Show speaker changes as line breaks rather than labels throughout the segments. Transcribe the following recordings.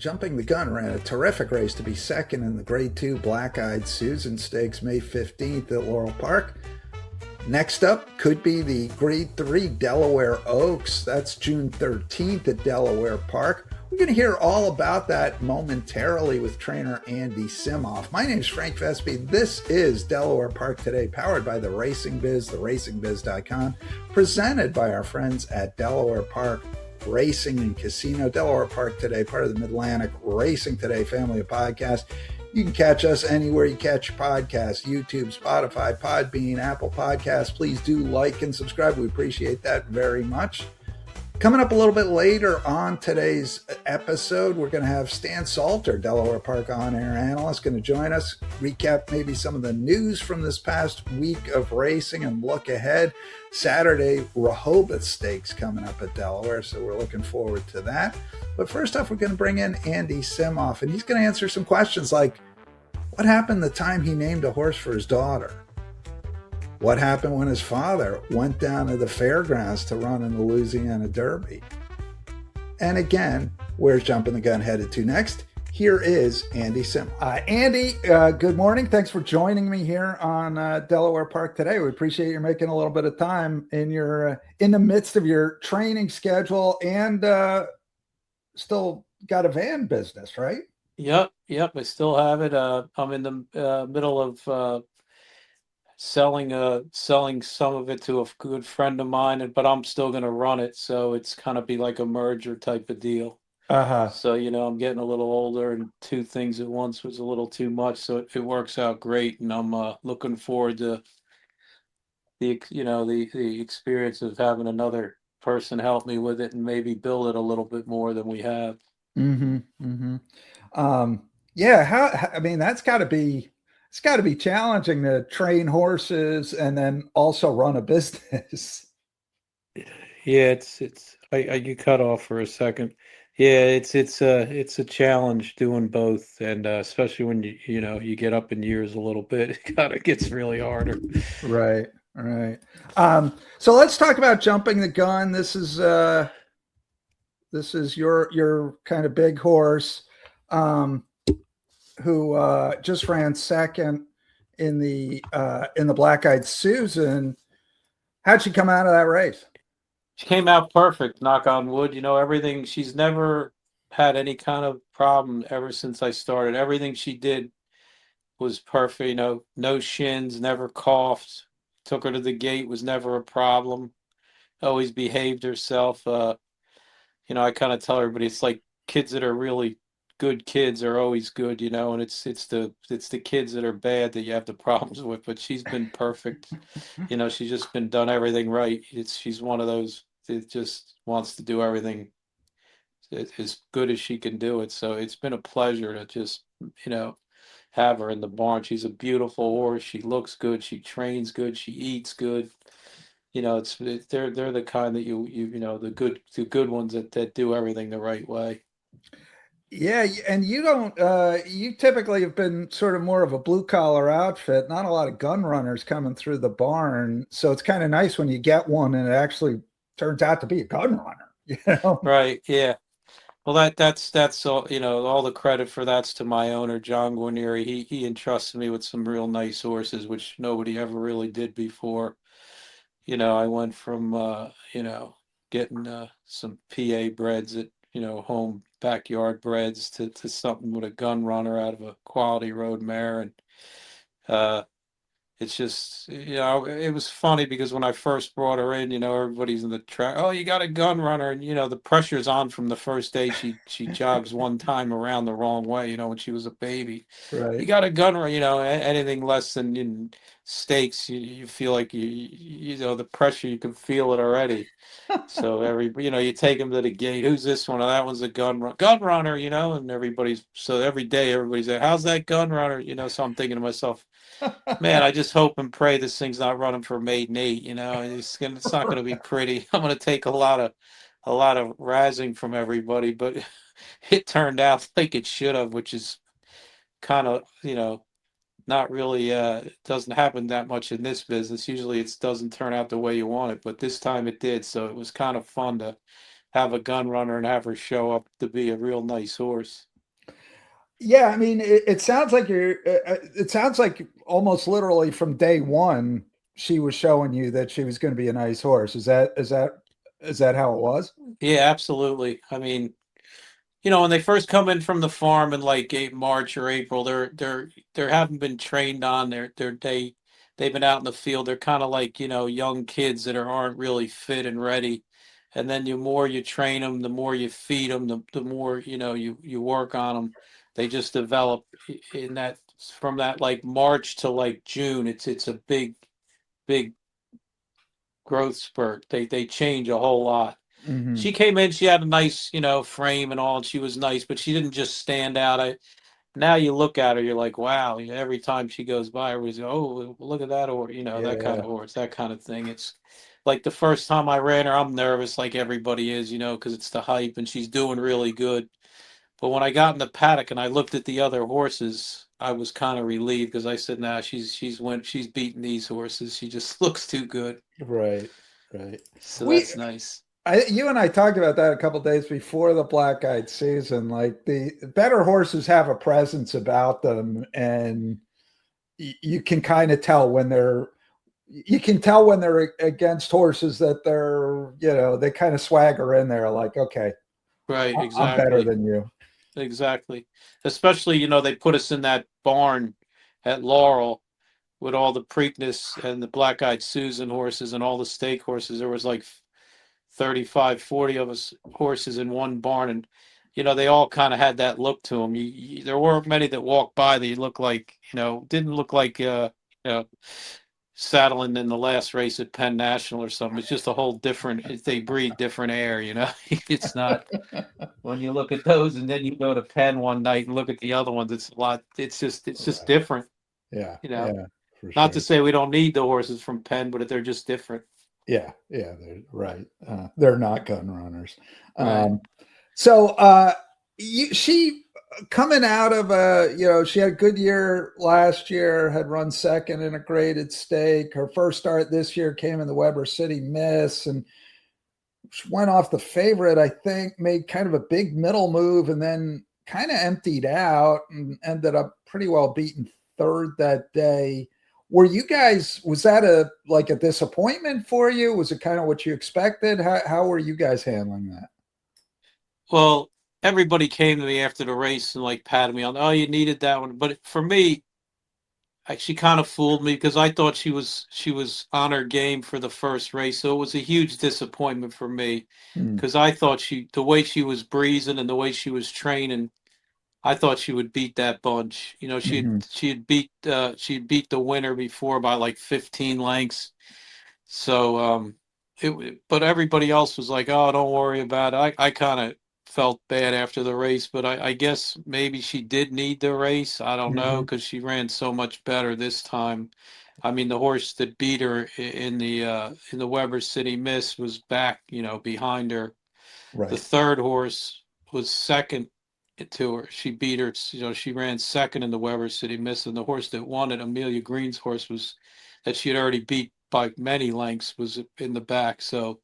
Jumping the Gun ran a terrific race to be second in the Grade 2 Black-Eyed Susan Stakes May 15th at Laurel Park. Next up could be the Grade 3 Delaware Oaks. That's June 13th at Delaware Park. We're going to hear all about that momentarily with trainer Andy Simoff. My name is Frank Vespi. This is Delaware Park Today, powered by the Racing Biz, theracingbiz.com, presented by our friends at Delaware Park Racing and Casino. Delaware Park Today, part of the Midlantic Racing Today family of podcasts. You can catch us anywhere you catch your podcasts, YouTube, Spotify, Podbean, Apple Podcasts. Please do like and subscribe. We appreciate that very much. Coming up a little bit later on today's episode, we're going to have Stan Salter, Delaware Park on-air analyst, going to join us, recap maybe some of the news from this past week of racing and look ahead. Saturday, Rehoboth Stakes coming up at Delaware, so we're looking forward to that. But first off, we're going to bring in Andy Simoff, and he's going to answer some questions like, what happened the time he named a horse for his daughter? What happened when his father went down to the fairgrounds to run in the Louisiana Derby? And again, where's Jumping the Gun headed to next? Here is Andy Simoff. Andy, good morning. Thanks for joining me here on Delaware Park Today. We appreciate you making a little bit of time in the midst of your training schedule and still got a van business, right?
Yep. I still have it. I'm in the middle of selling some of it to a good friend of mine, but I'm still going to run it, so it's kind of be like a merger type of deal. So I'm getting a little older, and two things at once was a little too much, so it works out great, and I'm looking forward to the experience of having another person help me with it and maybe build it a little bit more than we have.
I mean, it's got to be challenging to train horses and then also run a business.
Yeah, you cut off for a second. Yeah, it's a challenge doing both, and especially when you get up in years a little bit, it kind of gets really harder.
Right. So let's talk about Jumping the Gun. This is your kind of big horse, who just ran second in the Black-Eyed Susan. How'd she come out of that race?
She came out perfect, knock on wood. Everything, she's never had any kind of problem ever since I started. Everything she did was perfect. No shins, never coughed. Took her to the gate, was never a problem. Always behaved herself. I kind of tell everybody it's like kids that are really good kids are always good, and it's the kids that are bad that you have the problems with. But she's been perfect. She's just been done everything right. She's one of those that just wants to do everything as good as she can do it. So it's been a pleasure to just have her in the barn. She's a beautiful horse. She looks good. She trains good. She eats good. They're the kind that the good ones that do everything the right way.
Yeah, and you don't you typically have been sort of more of a blue collar outfit, not a lot of gun runners coming through the barn. So it's kind of nice when you get one and it actually turns out to be a gun runner.
Right. Yeah. Well, that's all. All the credit for that's to my owner, John Guarnieri. He entrusted me with some real nice horses, which nobody ever really did before. I went from getting some PA breds at home backyard breds to something with a gun runner out of a quality road mare, and uh, it's just, it was funny because when I first brought her in, everybody's in the track. Oh, you got a gun runner, and the pressure's on from the first day. She jogs one time around the wrong way, when she was a baby. You
Right.
got a gun runner, anything less than stakes, you feel like the pressure, you can feel it already. So you take them to the gate. Who's this one? Oh, that one's a gun runner, and every day everybody's like, how's that gun runner? So I'm thinking to myself, man, I just hope and pray this thing's not running for maiden eight. It's not going to be pretty. I'm going to take a lot of razzing from everybody, but it turned out like it should have, which is kind of not really it doesn't happen that much in this business. Usually it doesn't turn out the way you want it, but this time it did. So it was kind of fun to have a gun runner and have her show up to be a real nice horse.
Yeah, I mean, it sounds like it sounds like almost literally from day one, she was showing you that she was going to be a nice horse. Is that how it was?
Yeah, absolutely. I mean, when they first come in from the farm in like March or April, they haven't been trained on. They've been out in the field. They're kind of like young kids that aren't really fit and ready. And then the more you train them, the more you feed them, the more you work on them. They just develop in that from that like March to like June. It's a big growth spurt. They change a whole lot.
Hmm.
She came in, she had a nice, frame and all, and she was nice, but she didn't just stand out. Now you look at her, you're like, wow. Every time she goes by, everybody's go, oh, look at that horse, that kind of
Yeah.
horse, that kind of thing. It's like the first time I ran her, I'm nervous, like everybody is, because it's the hype, and she's doing really good. But when I got in the paddock and I looked at the other horses, I was kind of relieved because I said, nah, she's beating these horses. She just looks too good.
Right. Right.
So
We
that's nice.
you and I talked about that a couple days before the black eyed season. Like the better horses have a presence about them, and you can kind of tell when they're against horses that they kind of swagger in there. Like, okay,
Right,
I'm better
exactly.
than you.
Exactly. Especially, they put us in that barn at Laurel with all the Preakness and the Black-Eyed Susan horses and all the stake horses. There was like 35, 40 of us horses in one barn. And, they all kind of had that look to them. There weren't many that walked by that looked like, didn't look like, saddling in the last race at Penn National or something. It's just a whole different, they breathe different air. It's not when you look at those and then you go to Penn one night and look at the other ones, it's a lot. It's just
Right.
different.
Yeah.
You know,
Yeah. For
Not to
sure.
say we don't need the horses from Penn, but they're just different.
Yeah. Yeah. They're right. They're not gun runners.
Right.
Um, so she coming out of she had a good year last year, had run second in a graded stake. Her first start this year came in the Weber City Miss, and she went off the favorite, I think, made kind of a big middle move, and then kind of emptied out and ended up pretty well beaten third that day. Was that a disappointment for you? Was it kind of what you expected? How were you guys handling that?
Well, everybody came to me after the race and like patted me on. Oh, you needed that one, but for me, she kind of fooled me because I thought she was on her game for the first race, so it was a huge disappointment for me
Hmm.
because I thought the way she was breezing and the way she was training, I thought she would beat that bunch. She had
Hmm.
she'd beat the winner before by like 15 lengths. So but everybody else was like, "Oh, don't worry about it." I kind of felt bad after the race, but I guess maybe she did need the race. I don't know
Hmm.
because she ran so much better this time. I mean, the horse that beat her in the Weber City Miss was back, behind her. The
Right.
third horse was second to her. She beat her. She ran second in the Weber City Miss, and the horse that won it, Amelia Green's horse, was that she had already beat by many lengths, was in the back. So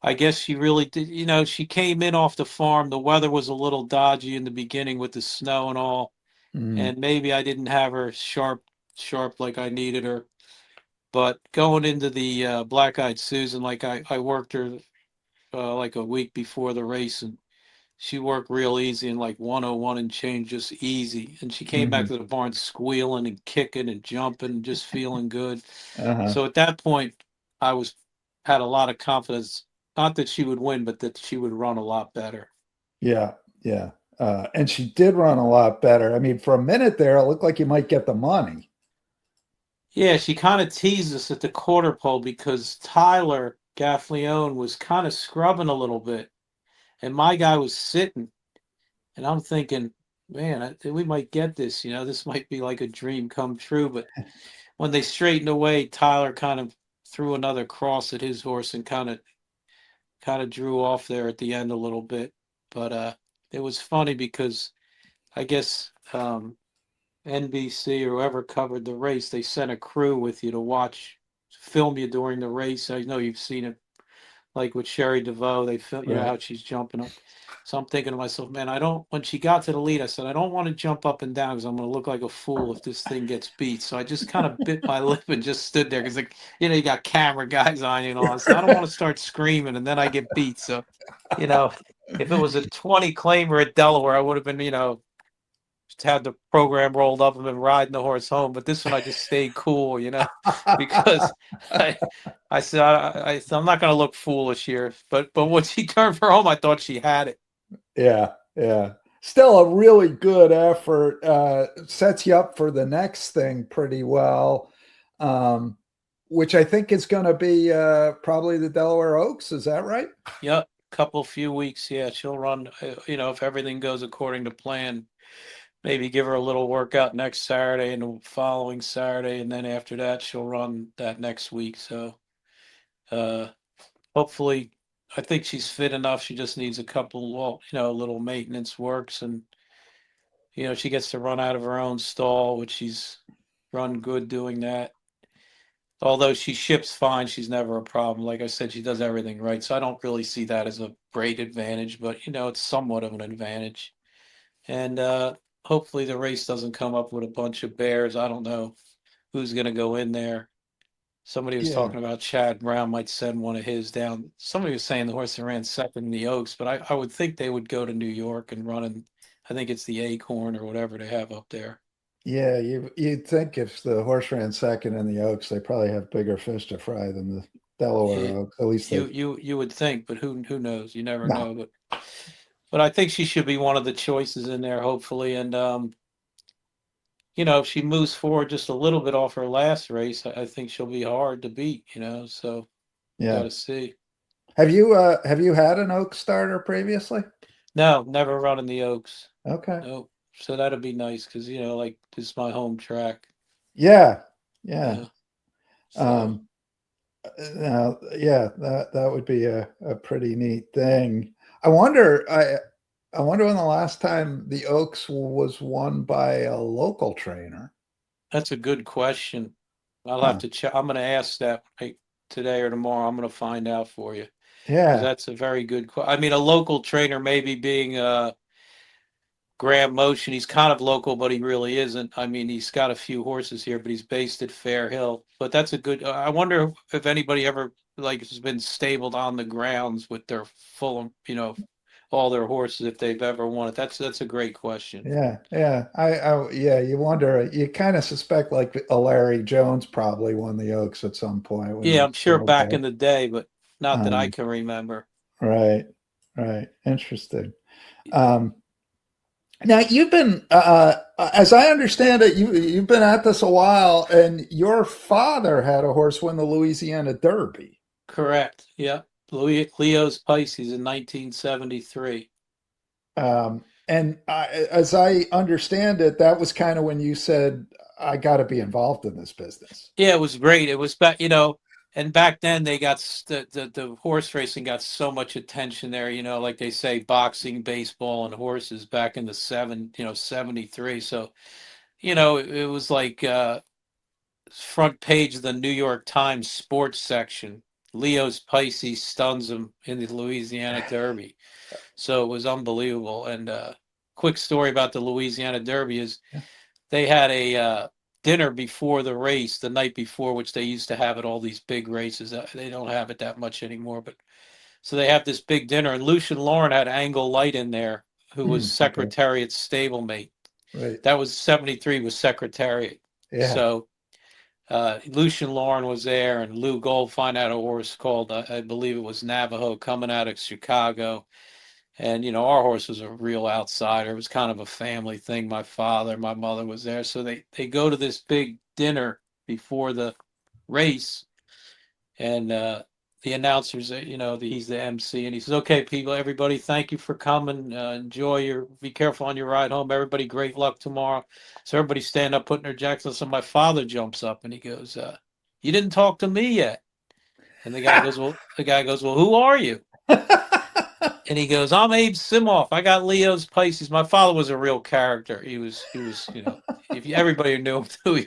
I guess she really did. She came in off the farm. The weather was a little dodgy in the beginning with the snow and all,
Hmm.
and maybe I didn't have her sharp like I needed her. But going into the Black-Eyed Susan, like I worked her like a week before the race, and she worked real easy and like 101 and change, just easy. And she came back
Hmm.
to the barn squealing and kicking and jumping and just feeling good.
Uh-huh.
So at that point, I was had a lot of confidence, not that she would win, but that she would run a lot better.
Yeah. Yeah. And she did run a lot better. I mean, for a minute there, it looked like you might get the money.
Yeah, she kind of teased us at the quarter pole because Tyler Gaffleone was kind of scrubbing a little bit, and my guy was sitting. And I'm thinking, man, we might get this. This might be like a dream come true. But when they straightened away, Tyler kind of threw another cross at his horse and kind of drew off there at the end a little bit. But it was funny because I guess NBC or whoever covered the race, they sent a crew with you to film you during the race. I know you've seen it like with Sherry DeVoe, they feel, you know,
Right.
how she's jumping up. So I'm thinking to myself, man, I don't, when she got to the lead, I said, I don't want to jump up and down because I'm going to look like a fool if this thing gets beat. So I just kind of bit my lip and just stood there because, like, you know, you got camera guys on you and all. I said, I don't want to start screaming and then I get beat. So, you know, if it was a 20 claimer at Delaware, I would have been, you know, just had the program rolled up and been riding the horse home. But this one, I just stayed cool, you know, because I, I said I'm not going to look foolish here. But when she turned for home, I thought she had it.
Yeah, yeah. Still a really good effort. Sets you up for the next thing pretty well, um, which I think is going to be probably the Delaware Oaks. Is that right?
Yep, couple few weeks. Yeah, she'll run. You know, if everything goes according to plan, maybe give her a little workout next Saturday and the following Saturday, and then after that, she'll run that next week. So, uh, hopefully, I think she's fit enough. She just needs a couple, well, you know, little maintenance works, and you know, she gets to run out of her own stall, which she's run good doing that. Although she ships fine, she's never a problem. Like I said, she does everything right. So I don't really see that as a great advantage, but you know, it's somewhat of an advantage. And hopefully the race doesn't come up with a bunch of bears. I don't know who's going to go in there. Somebody was
Yeah.
talking about Chad Brown might send one of his down. Somebody was saying the horse that ran second in the Oaks, but I would think they would go to New York and run in, I think it's the Acorn or whatever they have up there.
Yeah, you'd think if the horse ran second in the Oaks, they probably have bigger fish to fry than the Delaware
It,
Oaks. At least they
you would think, but who knows? You never
no.
know. But I think she should be one of the choices in there, hopefully. And you know, if she moves forward just a little bit off her last race, I think she'll be hard to beat. You know, so got
Yeah.
to see.
Have you had an Oak starter previously?
No, never run in the Oaks.
Okay.
No, so that'd be nice because you know, like this is my home track.
Yeah. Yeah.
Yeah. So
Um yeah, that would be a pretty neat thing. I wonder I wonder when the last time the Oaks was won by a local trainer.
that's a good question. I'll have
Huh.
to check. I'm going to ask that like, today or tomorrow. I'm going to find out for you because
Yeah.
that's a very good question. I mean, a local trainer maybe being Graham Motion. He's kind of local, but he really isn't. I mean, he's got a few horses here, but he's based at Fair Hill. But that's a good. I wonder if anybody ever like has been stabled on the grounds with their full, you know, all their horses if they've ever won it. That's a great question.
Yeah, yeah. Yeah, you wonder, you kind of suspect like a Larry Jones probably won the Oaks at some point when
Yeah,
he
I'm sure
settled
back
there.
in the day, but not that I
Um,
can remember.
right, right. Interesting. Um, Now you've been, as I understand it, you've been at this a while, and your father had a horse win the Louisiana Derby.
Correct. Yeah. Leo's Pisces in 1973.
And as I understand it, that was kind of when you said, "I got to be involved in this business."
Yeah, it was great. It was back, you know, and back then they got the horse racing got so much attention there, you know, like they say boxing, baseball, and horses back in the 73. So, you know, it was like front page of the New York Times sports section. Leo's Pisces stuns him in the Louisiana Derby. So it was unbelievable. And quick story about the Louisiana Derby is
Yeah.
they had a dinner before the race the night before, which they used to have at all these big races. They don't have it that much anymore, but so they have this big dinner, and Lucian Lauren had Angle Light in there, who was
Okay.
Secretariat's stablemate.
Right.
That was 73 was Secretariat.
Yeah.
So Lucian Lauren was there, and Lou Goldfine had a horse called, I believe it was Navajo, coming out of Chicago. And, you know, our horse was a real outsider. It was kind of a family thing. My father, my mother was there. So they go to this big dinner before the race. And the announcers, you know, he's the MC. And he says, okay, people, everybody, thank you for coming. Be careful on your ride home. Everybody, great luck tomorrow. So everybody stand up, putting their jackets on. So my father jumps up and he goes, you didn't talk to me yet. And the guy goes, well, who are you? And he goes, I'm Abe Simoff. I got Leo's Pisces. My father was a real character. He was, you know, if you, everybody knew him too.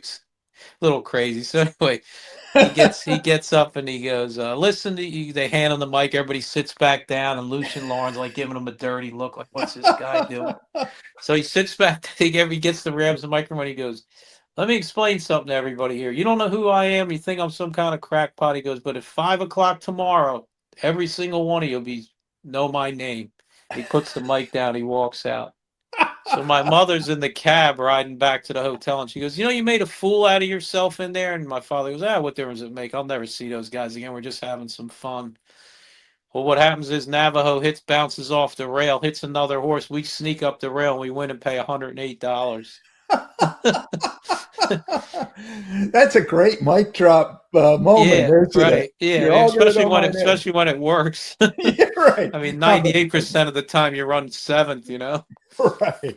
little crazy. So anyway, he gets up and he goes, listen to you. They hand him the mic. Everybody sits back down, and Lucian Lauren's like giving him a dirty look, like, what's this guy doing? So he sits back. He gets the grabs the microphone. He goes, let me explain something to everybody here. You don't know who I am. You think I'm some kind of crackpot. He goes, but at 5 o'clock tomorrow, every single one of you know my name. He puts the mic down. He walks out. So my mother's in the cab riding back to the hotel, and she goes, you made a fool out of yourself in there. And my father goes, what difference does it make? I'll never see those guys again. We're just having some fun. Well, what happens is Navajo bounces off the rail, hits another horse. We sneak up the rail, and we win and pay $108.
That's a great mic drop moment,
Yeah,
isn't it?
right. Yeah,
You're
I mean,
all gonna
especially
know
when
my
it
name.
especially when it works.
Yeah, right.
I mean,
How the
98% of the time you run seventh,
right?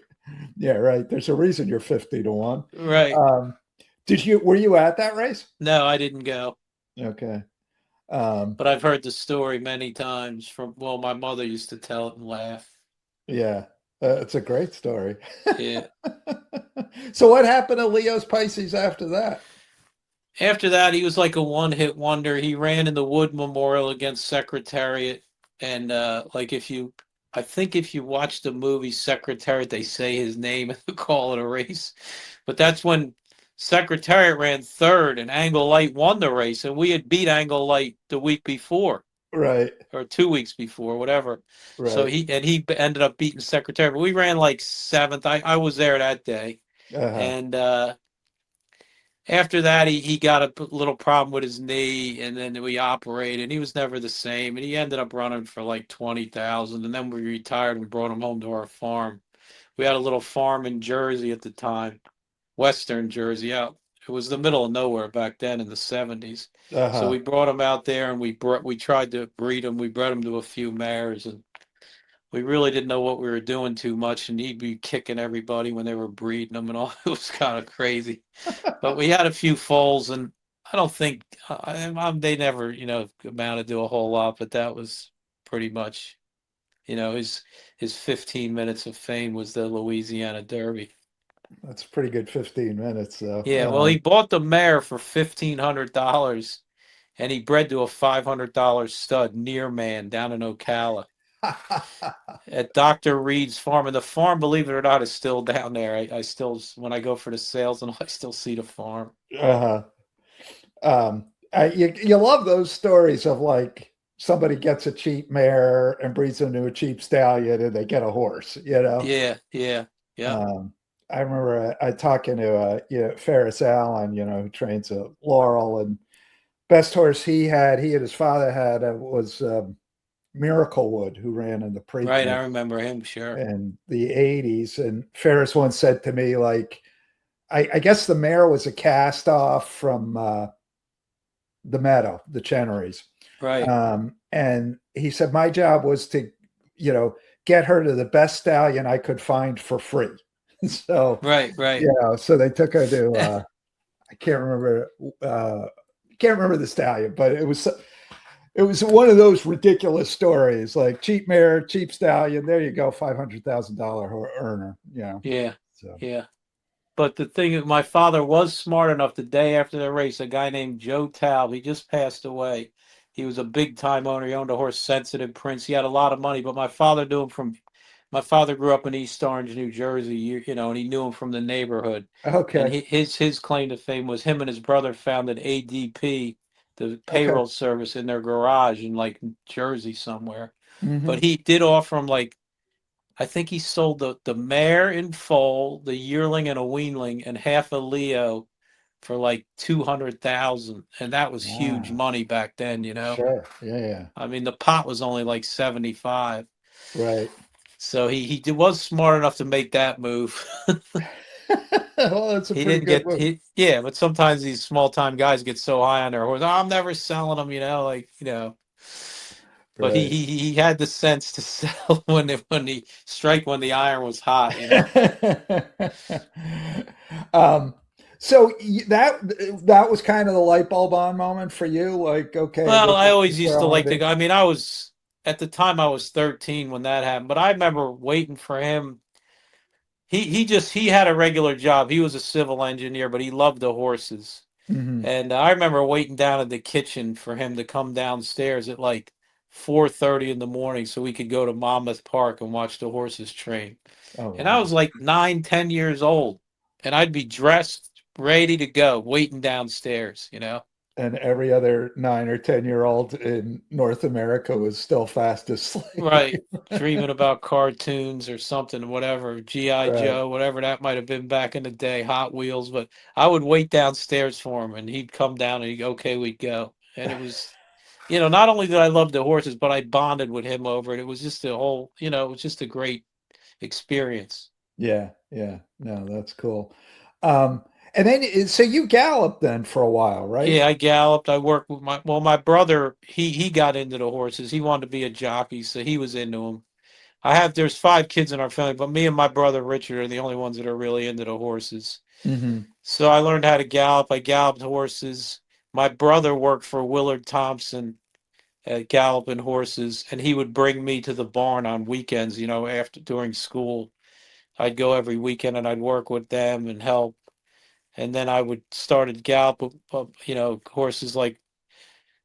Yeah, right. There's a reason you're 50 to 1.
Right.
Um, were you at that race?
No, I didn't go.
Okay.
But I've heard the story many times well, my mother used to tell it and laugh.
Yeah, it's a great story.
Yeah.
So what happened to Leo's Pisces after that?
After that, he was like a one-hit wonder. He ran in the Wood Memorial against Secretariat, and I think if you watch the movie Secretariat, they say his name and call it a race. But that's when Secretariat ran third, and Angle Light won the race, and we had beat Angle Light the week before,
Right,
or 2 weeks before, whatever. So
right.
he ended up beating Secretariat, but we ran like seventh. I was there that day,
Uh-huh.
and after that, he got a little problem with his knee, and then we operated. He was never the same, and he ended up running for like 20,000. And then we retired and brought him home to our farm. We had a little farm in Jersey at the time, Western Jersey. Out, it was the middle of nowhere back then in the 70s. So
Uh-huh.
we brought him out there, and we tried to breed him. We bred him to a few mares, and we really didn't know what we were doing too much. And he'd be kicking everybody when they were breeding them, and all. It was kind of crazy. But we had a few foals, and I don't think they never, amounted to a whole lot. But that was pretty much, his 15 minutes of fame was the Louisiana Derby.
That's a pretty good 15 minutes, though.
Yeah, well, he bought the mare for $1,500, and he bred to a $500 stud, Near Man, down in Ocala at Dr. Reed's farm. And the farm, believe it or not, is still down there. I still, when I go for the sales, and I still see the farm.
Uh-huh. You love those stories of like somebody gets a cheap mare and breeds them to a cheap stallion and they get a horse,
Yeah, yeah, yeah.
I remember I talking to Ferris Allen, who trains a Laurel, and best horse he and his father had was Miraclewood, who ran in the
Right, I
Preakness
remember him, sure.
in the 80s. And Ferris once said to me, like, I guess the mare was a cast off from the Meadow, the Cheneries.
Right.
And he said, my job was to, get her to the best stallion I could find for free. So,
Right.
so they took her to, I can't remember the stallion, but it was one of those ridiculous stories, like cheap mare, cheap stallion. There you go, $500,000 earner.
Yeah.
So.
Yeah. But the thing is, my father was smart enough the day after the race, a guy named Joe Taub, he just passed away. He was a big time owner. He owned a horse, Sensitive Prince. He had a lot of money, but my father knew him my father grew up in East Orange, New Jersey, and he knew him from the neighborhood. And
Okay.
his claim to fame was him and his brother founded ADP, the
Okay.
payroll service, in their garage in like Jersey somewhere.
Mm-hmm.
But he did offer him, like, I think he sold the mare in foal, the yearling and a weanling, and half a Leo for like 200,000, and that was huge
Wow.
money back then.
Sure. Yeah.
I mean, the pot was only like 75.
Right.
So he was smart enough to make that move.
Well, that's a
He
pretty
didn't
good
get
move.
yeah, but sometimes these small time guys get so high on their horse. "Oh, I'm never selling them, But he
Right.
he he had the sense to sell when he strike when the iron was hot.
um, so that was kind of the light bulb on moment for you. Like, okay,
Well, I
this
always
is where
used
I
to
want
like
to
to
be.
go. I mean, at the time I was 13 when that happened, but I remember waiting for him. he had a regular job. He was a civil engineer, but he loved the horses.
Hmm.
And I remember waiting down at the kitchen for him to come downstairs at like 4:30 in the morning so we could go to Monmouth Park and watch the horses train.
Oh,
And I
wow.
was like 9, 10 years old, and I'd be dressed, ready to go, waiting downstairs, you know?
And every other 9 or 10-year-old in North America was still fast asleep.
Right. Dreaming about cartoons or something, whatever, G.I.
Right.
Joe, whatever that might have been back in the day, Hot Wheels. But I would wait downstairs for him and he'd come down and he'd go, okay, we'd go. And it was, not only did I love the horses, but I bonded with him over it. It was just a whole, it was just a great experience.
Yeah, yeah. No, that's cool. Um, and then so you galloped then for a while, right?
Yeah, I galloped. I worked with my brother, he got into the horses. He wanted to be a jockey, so he was into them. There's 5 kids in our family, but me and my brother Richard are the only ones that are really into the horses.
Hmm.
So I learned how to gallop. I galloped horses. My brother worked for Willard Thompson at galloping horses, and he would bring me to the barn on weekends, after during school. I'd go every weekend and I'd work with them and help. And then I would started gallop, horses like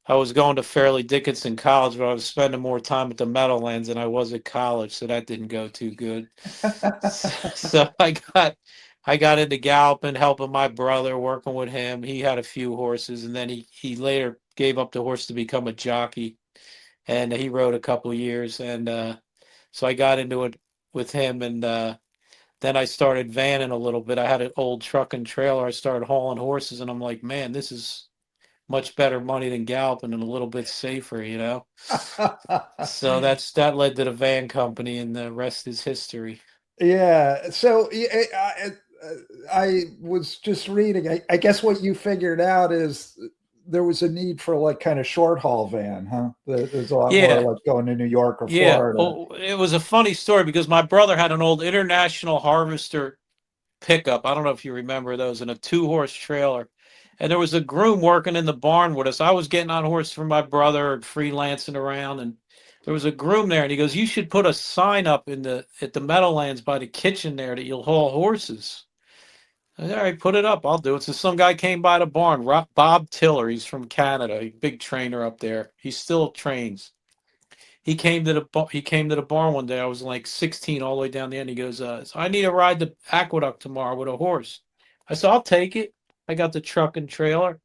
I was going to Fairleigh Dickinson College, but I was spending more time at the Meadowlands than I was at college, so that didn't go too good. So I got into galloping, helping my brother, working with him. He had a few horses, and then he later gave up the horse to become a jockey, and he rode a couple of years, and so I got into it with him, and then I started vanning a little bit. I had an old truck and trailer. I started hauling horses, and I'm like, man, this is much better money than galloping and a little bit safer. So that led to the van company, and the rest is history.
Yeah. So I was just reading. I guess what you figured out is there was a need for like kind of short haul van, huh? There's a lot more
Yeah,
like going to New York or
yeah.
Florida.
Oh, it was a funny story because my brother had an old International Harvester pickup. I don't know if you remember those, in a 2-horse trailer. And there was a groom working in the barn with us. I was getting on horse for my brother and freelancing around, and there was a groom there, and he goes, "You should put a sign up at the Meadowlands by the kitchen there that you'll haul horses." I said, all right, put it up. I'll do it. So some guy came by the barn, Bob Tiller. He's from Canada, a big trainer up there. He still trains. He came to the barn one day. I was like 16 all the way down the end. He goes, so I need to ride the aqueduct tomorrow with a horse. I said, I'll take it. I got the truck and trailer.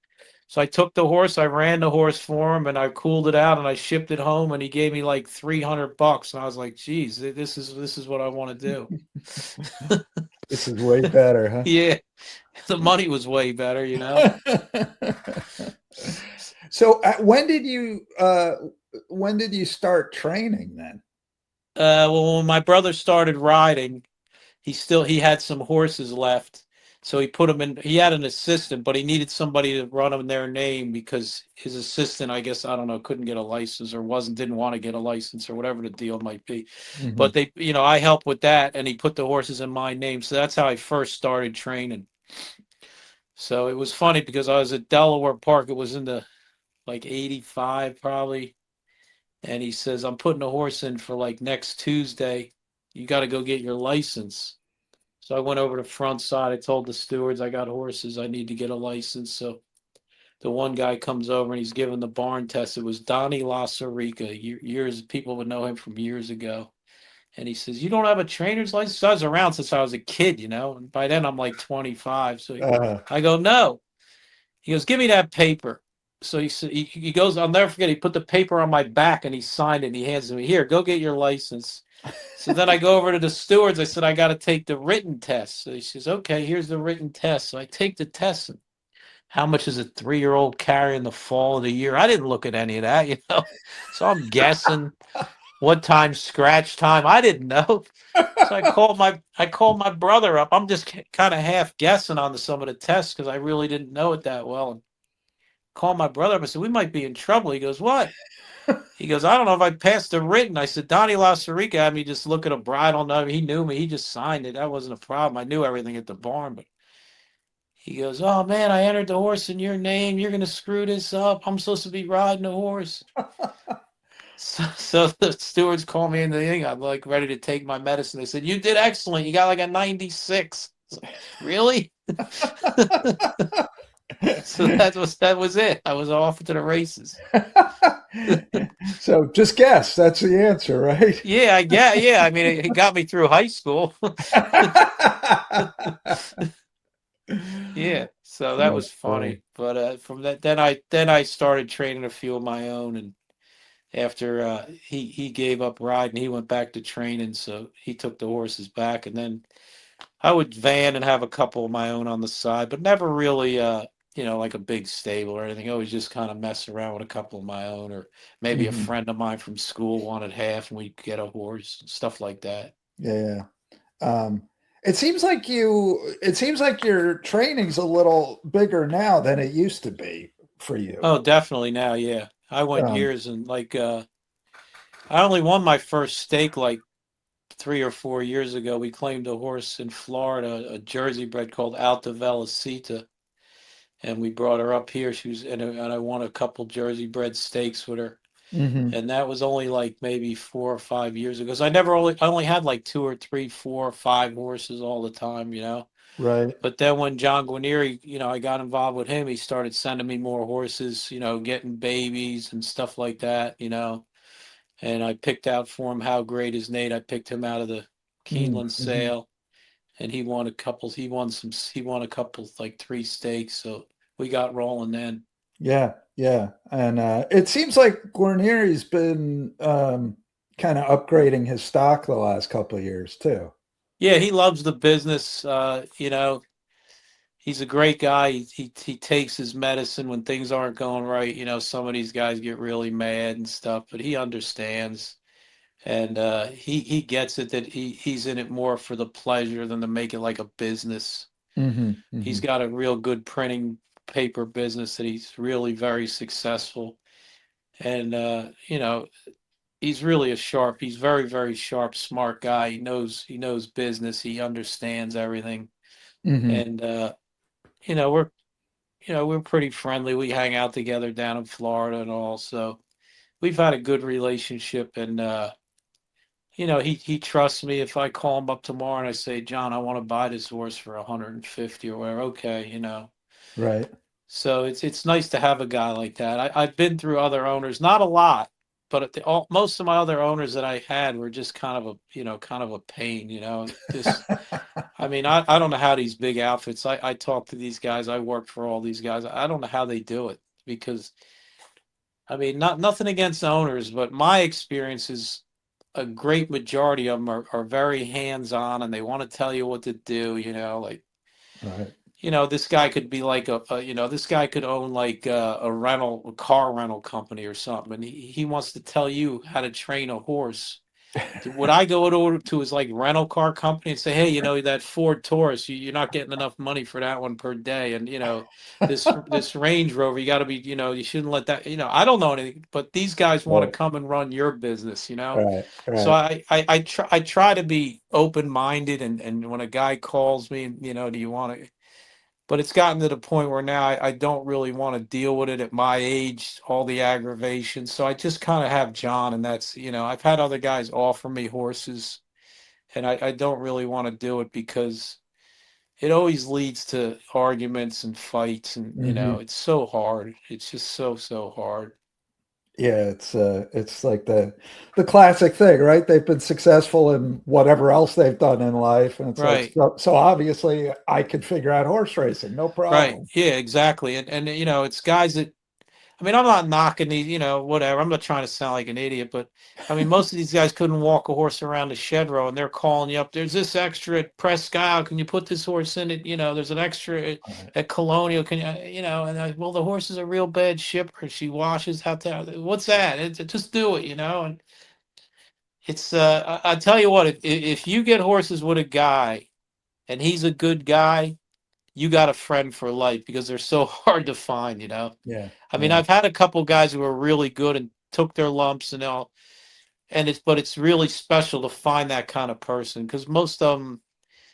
So I took the horse, I ran the horse for him, and I cooled it out, and I shipped it home, and he gave me like $300. And I was like, geez, this is what I want to do.
This is way better,
Yeah, the money was way better.
huh? So when did you start training then?
Well, when my brother started riding, he had some horses left, so he put him in. He had an assistant, but he needed somebody to run him their name because his assistant, I guess, I don't know, couldn't get a license or didn't want to get a license or whatever the deal might be.
Hmm.
But I helped with that, and he put the horses in my name, so that's how I first started training. So it was funny because I was at Delaware Park. It was in the like 85 probably. And he says, I'm putting a horse in for like next Tuesday. You got to go get your license. So I went over to front side. I told the stewards I got horses. I need to get a license. So the one guy comes over and he's giving the barn test. It was Donnie LaSarica. Years people would know him from years ago. And he says, you don't have a trainer's license? So I was around since I was a kid, And by then I'm like 25. So
Uh,
I go, no. He goes, give me that paper. So he goes, I'll never forget. He put the paper on my back and he signed it and he hands it to me. Here, go get your license. So then I go over to the stewards. I said, I got to take the written test. So he says, okay, here's the written test. So I take the test. And how much is a 3-year-old carry in the fall of the year? I didn't look at any of that. So I'm guessing what time scratch time. I didn't know. So I called my brother up. I'm just kind of half guessing on some of the tests because I really didn't know it that well. And called my brother up. I said, we might be in trouble. He goes, what? He goes, I don't know if I passed the written. I said, Donnie LaSarica had me just look at a bridle note. He knew me. He just signed it. That wasn't a problem. I knew everything at the barn. But he goes, oh, man, I entered the horse in your name. You're going to screw this up. I'm supposed to be riding a horse. So the stewards called me in the thing. I'm like ready to take my medicine. They said, "You did excellent. You got like a 96." I was like, really? So that was it. I was off to the races.
So just guess. That's the answer, right?
Yeah, I get. Yeah, I mean, it got me through high school. Yeah, so that was
That's funny.
funny. But from that, then I started training a few of my own, and after he gave up riding, he went back to training. So he took the horses back, and then I would van and have a couple of my own on the side, but never really like a big stable or anything. I always just kind of mess around with a couple of my own, or maybe a
Hmm.
friend of mine from school wanted half, and we'd get a horse, stuff like that.
Yeah. Um, it seems like you. It seems like your training's a little bigger now than it used to be for you.
Oh, definitely now, yeah. I went
Um,
years and like I only won my first stake like 3 or 4 years ago. We claimed a horse in Florida, a Jersey bred called Alta Velocita, and we brought her up here. She was and I won a couple Jersey bred stakes with her.
hmm.
And that was only like maybe 4 or 5 years ago. So I only had like two or three, 4 or 5 horses all the time.
Right.
But then when John Guarnieri, I got involved with him, he started sending me more horses, getting babies and stuff like that. And I picked out for him How Great Is Nate. I picked him out of the Keeneland
Mm-hmm.
sale, and he won a couple. He won a couple, like 3 stakes. So we got rolling then.
Yeah, yeah, and it seems like Guarnieri's been kind of upgrading his stock the last couple of years too.
Yeah, he loves the business. He's a great guy. He takes his medicine when things aren't going right. Some of these guys get really mad and stuff, but he understands, and he gets it that he's in it more for the pleasure than to make it like a business.
Hmm.
He's
Hmm.
got a real good printing paper business that he's really very successful, and he's very, very sharp, smart guy. He knows business. He understands everything,
Hmm.
and you know we're we're pretty friendly. We hang out together down in Florida and all. So we've had a good relationship. And he trusts me. If I call him up tomorrow and I say, John, I want to buy this horse for 150 or whatever, okay.
Right.
So it's nice to have a guy like that. I've been through other owners, not a lot, but most of my other owners that I had were just kind of a pain. Just I mean, I don't know how these big outfits. I talk to these guys. I work for all these guys. I don't know how they do it because I mean, nothing against owners, but my experience is a great majority of them are very hands-on and they want to tell you what to do. Like
Right.
this guy could be like this guy could own like a car rental company or something, and he wants to tell you how to train a horse. Would I go to his like rental car company and say, hey, that Ford Taurus, you're not getting enough money for that one per day, and this Range Rover, you got to be, you shouldn't let that, I don't know anything, but these guys want to
Right.
come and run your business.
Right.
So
Right.
I try to be open minded, and when a guy calls me, do you want to? But it's gotten to the point where now I don't really want to deal with it at my age, all the aggravation. So I just kind of have John, and I've had other guys offer me horses, and I don't really want to do it because it always leads to arguments and fights, and
Hmm.
it's so hard. It's just so, so hard.
Yeah, it's like the classic thing, right? They've been successful in whatever else they've done in life, and it's like
Right.
so obviously I could figure out horse racing, no
Right.
problem.
Yeah, exactly. And it's guys that I mean, I'm not knocking these, whatever. I'm not trying to sound like an idiot, but I mean, most of these guys couldn't walk a horse around the shed row, and they're calling you up. There's this extra at Presque Isle. Can you put this horse in it? There's an extra
Right.
at Colonial. Can And well, the horse is a real bad shipper. She washes out there. What's that? Just do it. And it's I tell you what, if you get horses with a guy and he's a good guy, you got a friend for life because they're so hard to find.
Yeah.
I mean,
Yeah.
I've had a couple guys who were really good and took their lumps and all, but it's really special to find that kind of person because most of them,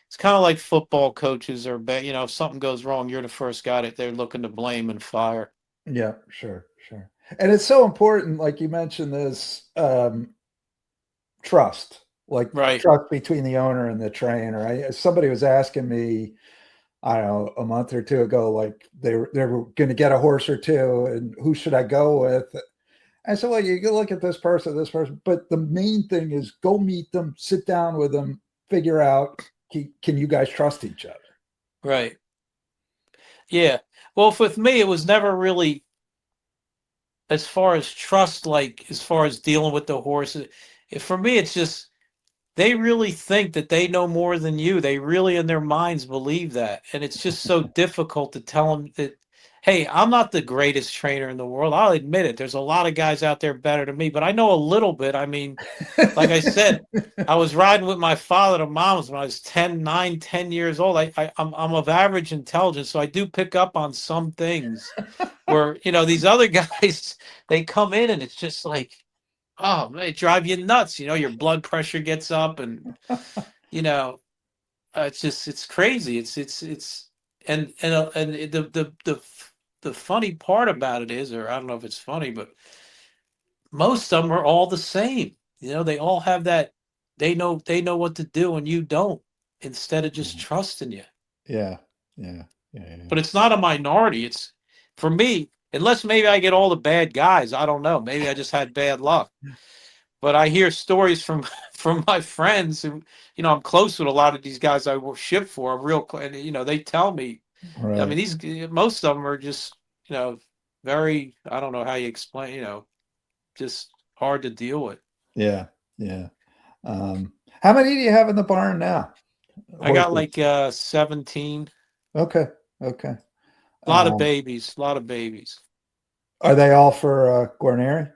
it's kind of like football coaches or, if something goes wrong, you're the first guy that they're looking to blame and fire.
Yeah, sure, sure. And it's so important, like you mentioned, this trust, like
Right.
trust between the owner and the trainer. Somebody was asking me, I don't know, a month or two ago, like they were going to get a horse or two, and who should I go with? I said, well, you can look at this person, but the main thing is go meet them, sit down with them, figure out can you guys trust each other?
Right. Yeah. Well, with me, it was never really as far as trust, like as far as dealing with the horse. For me, it's just they really think that they know more than you. They really, in their minds, believe that. And it's just so difficult to tell them that, hey, I'm not the greatest trainer in the world. I'll admit it. There's a lot of guys out there better than me, but I know a little bit. I mean, like I said, I was riding with my father to mom's when I was 10, 9, 10 years old. I'm of average intelligence, so I do pick up on some things where, these other guys, they come in and it's just like, oh, they drive you nuts. Your blood pressure gets up, and you know, it's crazy. And the funny part about it is, or I don't know if it's funny, but most of them are all the same. They all have that. They know what to do, and you don't. Instead of just trusting you.
Yeah, yeah, yeah, yeah.
But it's not a minority. It's for me. Unless maybe I get all the bad guys. I don't know. Maybe I just had bad luck. But I hear stories from from my friends who, I'm close with a lot of these guys I will ship for. I'm real, and they tell me. I mean,
Right.
these most of them are just, very. I don't know how you explain. Just hard to deal with.
Yeah, yeah. How many do you have in the barn now?
I got
Horses.
like 17.
Okay, okay.
A lot of
Um,
babies. A lot of babies.
are they all for Guarneri?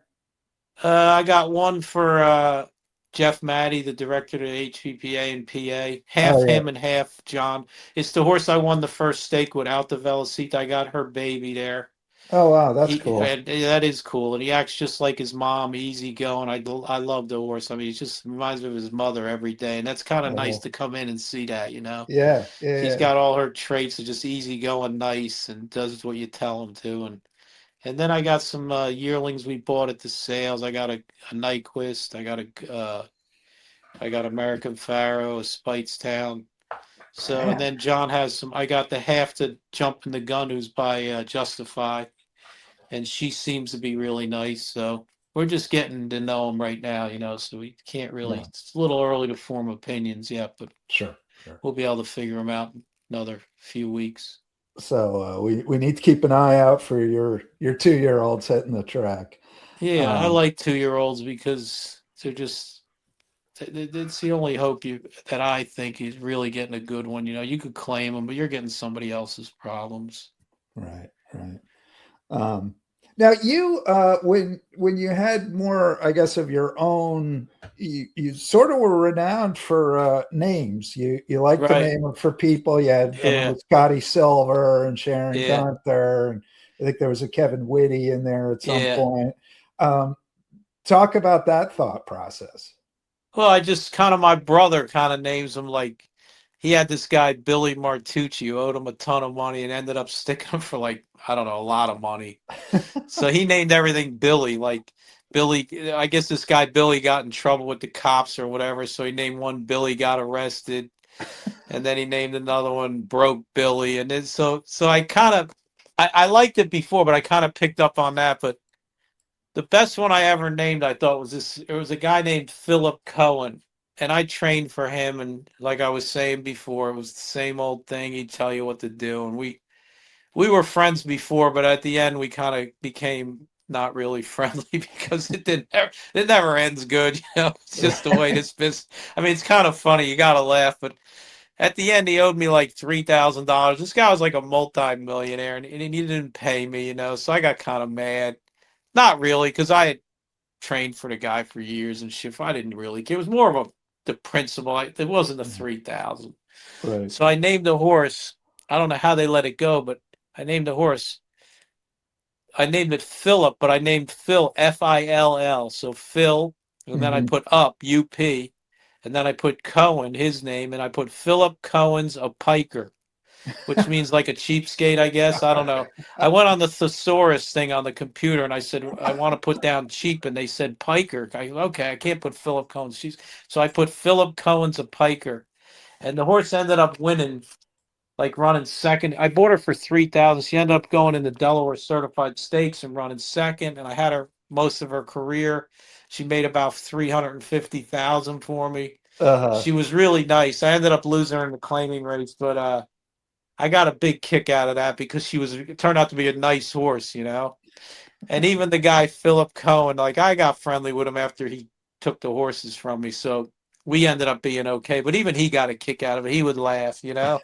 I got one for Jeff Matty, the director of HPPA and PA. Half
Oh yeah.
him and half John. It's the horse I won the first stake without the Velocita. I got her baby there.
Oh wow, that's cool.
And that is cool. And he acts just like his mom, easygoing. I love the horse. I mean, he just reminds me of his mother every day. And that's kind of nice
Oh
to come in and see that.
yeah,
She's
yeah,
got all her traits of just easygoing, nice, and does what you tell him to. And then I got some yearlings we bought at the sales. I got a Nyquist. I got American Pharaoh, a Spitestown. So, and
yeah.
then John has some. I got the half to jump in the gun, who's by Justify, and she seems to be really nice. So we're just getting to know him right now. So we can't really.
Yeah,
It's a little early to form opinions yet, but
sure, sure.
we'll be able to figure them out in another few weeks.
So we need to keep an eye out for your 2 year olds hitting the track.
Yeah, I
Um,
like 2-year-olds because they're just it's the only hope that I think is really getting a good one. You could claim them, but you're getting somebody else's problems.
right, right. Um, now you when you had more, I guess, of your own, you sort of were renowned for names. You like to
Right.
name them for people. You had, I
Yeah.
remember, Scotty Silver and Sharon
Yeah.
Gunther, and I think there was a Kevin Whitty in there at some
Yeah.
point. Um, talk about that thought process.
Well, I just kind of my brother kind of names him like he had this guy Billy Martucci who owed him a ton of money and ended up sticking him for like I don't know a lot of money. So he named everything Billy. Like Billy, I guess this guy Billy got in trouble with the cops or whatever. So he named one Billy got arrested, and then he named another one Broke Billy. And then so I kind of I liked it before, but I kind of picked up on that. But the best one I ever named, I thought was this. It was a guy named Philip Cohen, and I trained for him. And like I was saying before, it was the same old thing. He'd tell you what to do, and we were friends before, but at the end we kind of became not really friendly because it never ends good. It's just the way this business. I mean, it's kind of funny. You got to laugh, but at the end he owed me like $3,000. This guy was like a multi-millionaire, and he didn't pay me. So I got kind of mad. Not really, because I had trained for the guy for years and shit. I didn't really care. It was more of the principle. It wasn't the 3,000.
Right.
So I named the horse. I don't know how they let it go, but I named the horse. I named it Philip, but I named Phil Fill. So Phil, and then I
Hmm.
put up UP, and then I put Cohen, his name, and I put Philip Cohen's a piker. which means like a cheapskate, I guess. I don't know. I went on the thesaurus thing on the computer and I said, I want to put down cheap. And they said piker. Okay, I can't put Philip Cohen's. So I put Philip Cohen's a piker. And the horse ended up winning, like running second. I bought her for 3,000. She ended up going in the Delaware Certified Stakes and running second. And I had her most of her career. She made about 350,000 for me.
Uh-huh.
She was really nice. I ended up losing her in the claiming race, but I got a big kick out of that because it turned out to be a nice horse, you know. And even the guy Philip Cohen, like I got friendly with him after he took the horses from me, so we ended up being okay. But even he got a kick out of it. He would laugh, you know.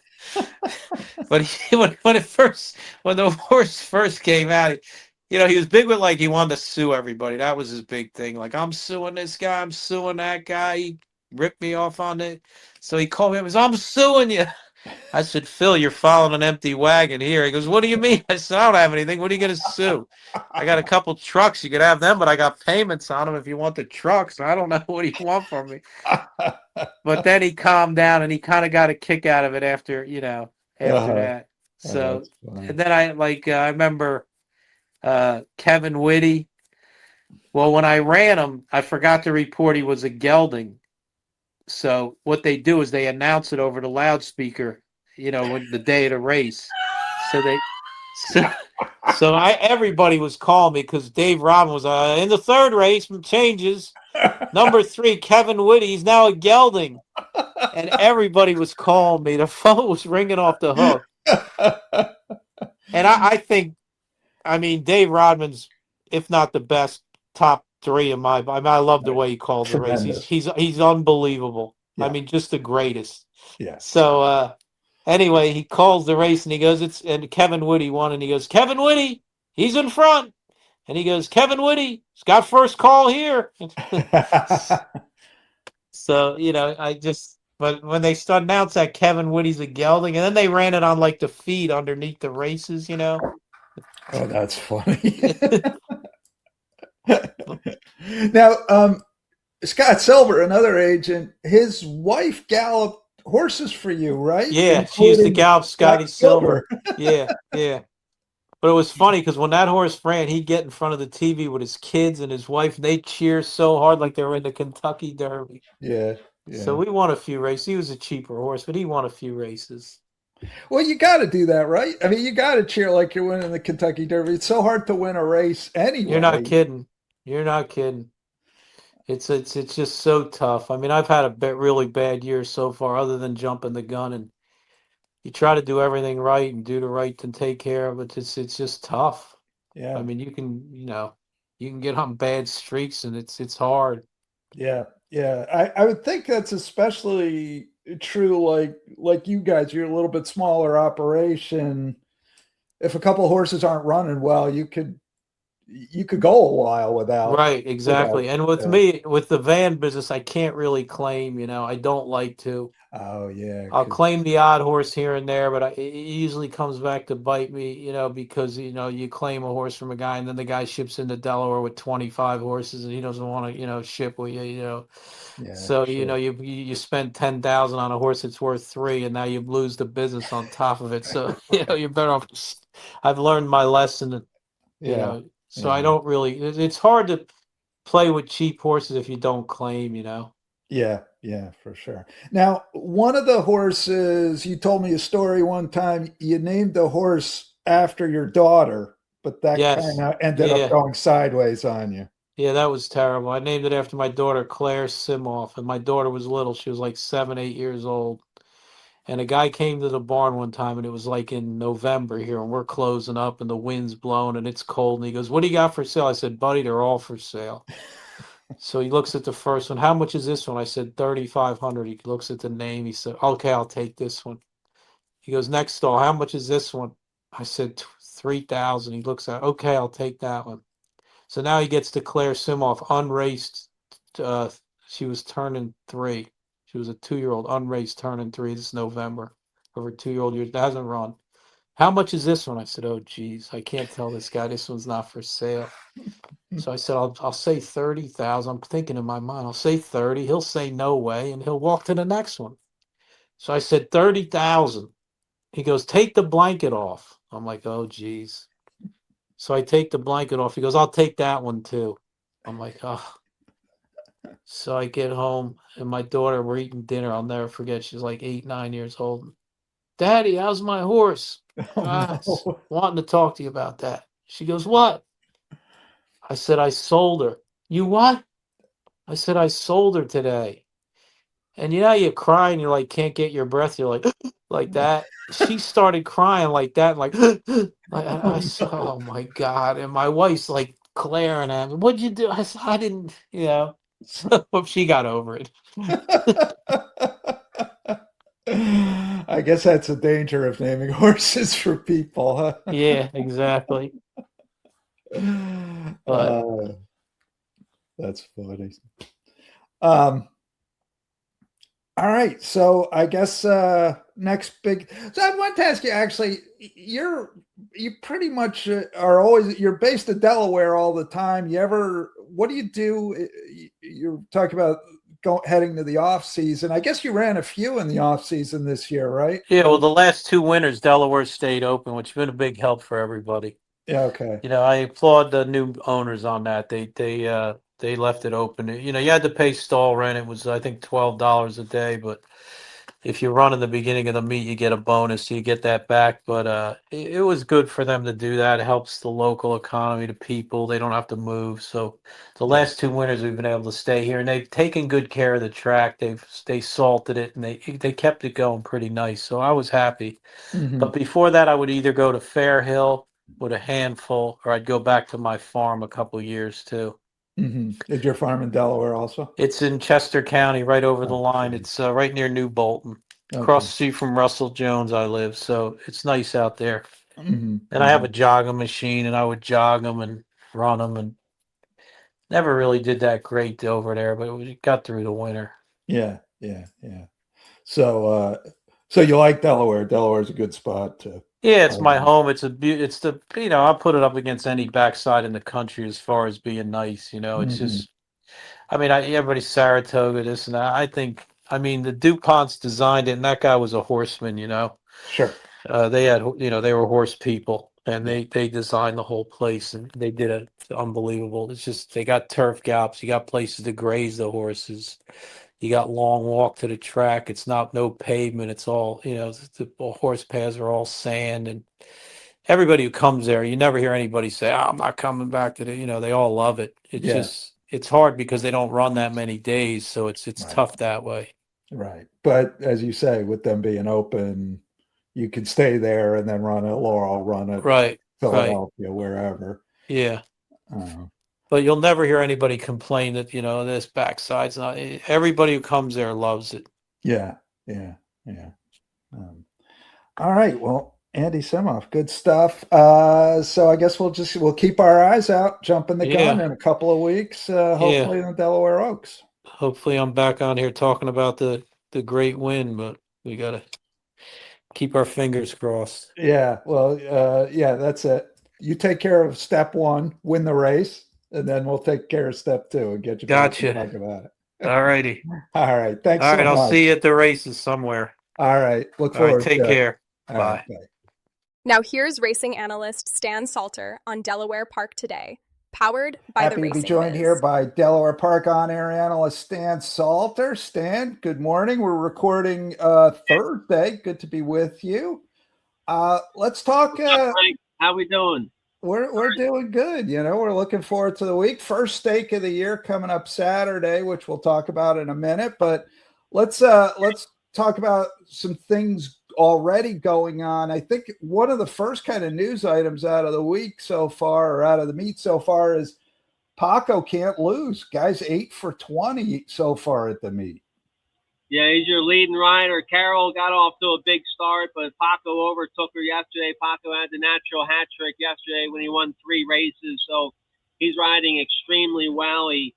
But when the horse first came out, you know, he was big with like he wanted to sue everybody. That was his big thing. Like I'm suing this guy, I'm suing that guy. He ripped me off on it. So he called me up and said, I'm suing you. I said, Phil, you're following an empty wagon here. He goes, what do you mean? I said, I don't have anything. What are you going to sue? I got a couple trucks. You could have them, but I got payments on them if you want the trucks. I don't know. What do you want from me? But then he calmed down and he kind of got a kick out of it after, you know, after
Uh-huh.
that.
Oh,
So,
that's funny.
and then I remember Kevin Whitty. Well, when I ran him, I forgot to report he was a gelding. So what they do is they announce it over the loudspeaker, you know, when the day of the race. So they, so, everybody was calling me because Dave Robin was in the third race. Changes number 3, Kevin Whitty. He's now a gelding, and everybody was calling me. The phone was ringing off the hook, and I think, I mean, Dave Rodman's, if not the best, top 3 in my. I mean, I love the way he calls the race.
Tremendous.
He's unbelievable. I
Yeah.
mean, just the greatest.
Yeah.
So anyway, he calls the race and he goes, and Kevin Whitty won, and he goes, Kevin Whitty, he's in front. And he goes, Kevin Whitty, he's got first call here. So, you know, but when they start announced that Kevin Whitty's a gelding, and then they ran it on like the feed underneath the races, you know.
Oh, that's funny. Now, Scott Silver, another agent, his wife galloped horses for you, right?
Yeah, she used to
Including
gallop
Scott
Scotty
Silver.
Silver. Yeah, yeah. But it was funny because when that horse ran, he'd get in front of the TV with his kids and his wife, and they'd cheer so hard like they were in the Kentucky Derby.
Yeah,
So
yeah.
we won a few races. He was a cheaper horse, but he won a few races.
Well, you got to do that, right? I mean, you got to cheer like you're winning the Kentucky Derby. It's so hard to win a race
You're not
anyway.
kidding. You're not kidding. It's just so tough. I mean, I've had a really bad year so far, other than jumping the gun, and you try to do everything right and do the right and take care of it. It's just tough. I
Yeah,
mean, you can get on bad streaks, and it's hard.
yeah, yeah. I would think that's especially true. Like you guys, you're a little bit smaller operation. If a couple horses aren't running well, you could go a while
Right,
without.
exactly. And with
Yeah.
me, with the van business, I can't really claim, I don't like to.
Oh yeah,
I'll
because
claim the odd horse here and there, but it usually comes back to bite me, because, you claim a horse from a guy and then the guy ships into Delaware with 25 horses and he doesn't want to, ship with you.
yeah,
So,
sure.
you spend 10,000 on a horse that's worth 3 and now you lose the business on top of it. So, you're better off. I've learned my lesson,
Yeah,
so I
yeah.
don't really, it's hard to play with cheap horses if you don't claim.
Yeah, yeah, for sure. Now, one of the horses, you told me a story one time, you named the horse after your daughter, but that kind
Yes.
of ended up
Yeah.
going sideways on you.
Yeah, that was terrible. I named it after my daughter, Claire Simoff, and my daughter was little. She was like 7, 8 years old. And a guy came to the barn one time, and it was like in November here, and we're closing up, and the wind's blowing, and it's cold. And he goes, "What do you got for sale?" I said, "Buddy, they're all for sale." So he looks at the first one. "How much is this one?" I said, 3,500. He looks at the name. He said, "Okay, I'll take this one." He goes, "Next stall, how much is this one?" I said, 3,000. He looks at, "Okay, I'll take that one." So now he gets to Claire Simoff, unraced. Uh, she was turning 3. She was a 2-year-old, unraced, turning 3 this November. Over 2-year-old years, hasn't run. "How much is this one?" I said, "Oh, geez, I can't tell this guy. This one's not for sale." So I said, I'll say 30,000. I'm thinking in my mind, I'll say 30. He'll say no way, and he'll walk to the next one. So I said 30,000. He goes, take the blanket off. I'm like, oh, geez. So I take the blanket off. He goes, I'll take that one too. I'm like, oh. So I get home and my daughter, we're eating dinner. I'll never forget. She's like 8, 9 years old. Daddy, how's my horse?
Oh no.
Wanting to talk to you about that. She goes, what? I said, I sold her. You what? I said, I sold her today. And you know, you cry and you like can't get your breath. You're like, like that. She started crying like that, like, like I
Oh
said,
no.
oh my God. And my wife's like glaring at me. What'd you do? I said, I didn't, you know. So she got over it.
I guess that's the danger of naming horses for people, huh?
Yeah, exactly. But
Uh, that's funny. Um, all right, so I guess next big. So I want to ask you. Actually, you pretty much are always you're based in Delaware all the time. You ever? What do you do? You're talking about heading to the off season. I guess you ran a few in the off season this year, right?
yeah, well, the last 2 winters, Delaware stayed open, which has been a big help for everybody.
Yeah. Okay.
You know, I applaud the new owners on that. They left it open. You know, you had to pay stall rent. It was I think $12 a day, but if you run in the beginning of the meet, you get a bonus, so you get that back. But it was good for them to do that. It helps the local economy, the people. They don't have to move. So the
Yeah.
last 2 winters we've been able to stay here, and they've taken good care of the track. They salted it and they kept it going pretty nice. So I was happy.
Hmm.
But before that, I would either go to Fair Hill with a handful, or I'd go back to my farm a couple years too.
Hmm. Did your farm in Delaware also?
It's in Chester County, right over the line.
Okay.
It's right near New Bolton. Across
Okay.
the street from Russell Jones, I live, so it's nice out there.
Hmm.
And I have
Hmm.
a jogging machine, and I would jog them and run them, and never really did that great over there, but we got through the winter.
Yeah. Yeah. Yeah. So, so you like Delaware? Delaware's a good spot to.
Yeah, it's my
Um,
home. It's the I'll put it up against any backside in the country as far as being nice. You know, it's
mhm.
just I mean, everybody's Saratoga, this and that. I think, I mean, the DuPonts designed it, and that guy was a horseman. You know,
Sure.
they had, they were horse people, and
Yeah.
they designed the whole place, and they did it unbelievable. It's just they got turf gaps, you got places to graze the horses, you got long walk to the track. It's not no pavement. It's all, the horse paths are all sand, and everybody who comes there, you never hear anybody say, "Oh, I'm not coming back to the," they all love it. It's
Yeah.
just, it's hard because they don't run that many days. So it's
Right.
tough that way.
Right. But as you say, with them being open, you can stay there and then run at Laurel, run at
Right. Right.
Philadelphia, wherever.
Yeah.
Uh,
But you'll never hear anybody complain that, this backside's not, everybody who comes there loves it.
yeah. Yeah. Yeah. Um, all right. Well, Andy Simoff, good stuff. So I guess we'll keep our eyes out, jumping the gun
Yeah.
in a couple of weeks,
Yeah.
hopefully in the Delaware Oaks.
Hopefully I'm back on here talking about the great win, but we got to keep our fingers crossed.
Yeah, well, yeah, that's it. You take care of step one, win the race, and then we'll take care of step two and get you back and
Gotcha.
talk about it.
All righty.
All right. Thanks
All
so
right. I'll
much.
see you at the races somewhere.
All right. Look
All right.
forward
Take
to it.
care.
All
Bye.
right. Bye.
Now here's racing analyst Stan Salter on Delaware Park Today, powered by the
Happy to be
Racing
joined
Biz.
here by Delaware Park on-air analyst Stan Salter. Stan, good morning. We're recording Thursday. Good to be with you. Let's talk.
What's up, Frank? How we doing?
We're doing good. We're looking forward to the week. First stake of the year coming up Saturday, which we'll talk about in a minute. But let's talk about some things already going on. I think one of the first kind of news items out of the week so far, or out of the meet so far, is Paco can't lose. Guy's 8 for 20 so far at the meet.
Yeah, he's your leading rider. Carol got off to a big start, but Paco overtook her yesterday. Paco had the natural hat trick yesterday when he won 3 races, so he's riding extremely well. We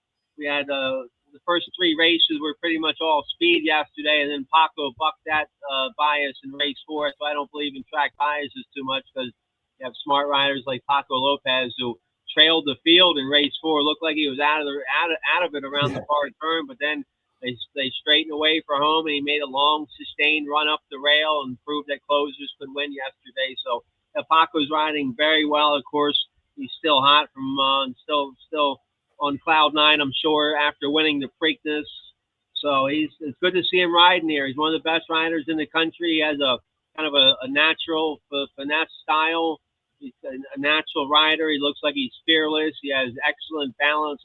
had the first 3 races were pretty much all speed yesterday, and then Paco bucked that bias in race 4. So I don't believe in track biases too much because you have smart riders like Paco Lopez who trailed the field in race 4. Looked like he was out of it around the far turn, but then They straightened away for home, and he made a long, sustained run up the rail and proved that closers could win yesterday. So Paco's riding very well. Of course, he's still hot from still on cloud nine, I'm sure, after winning the Preakness. So it's good to see him riding here. He's one of the best riders in the country. He has a kind of a natural finesse style. He's a natural rider. He looks like he's fearless. He has excellent balance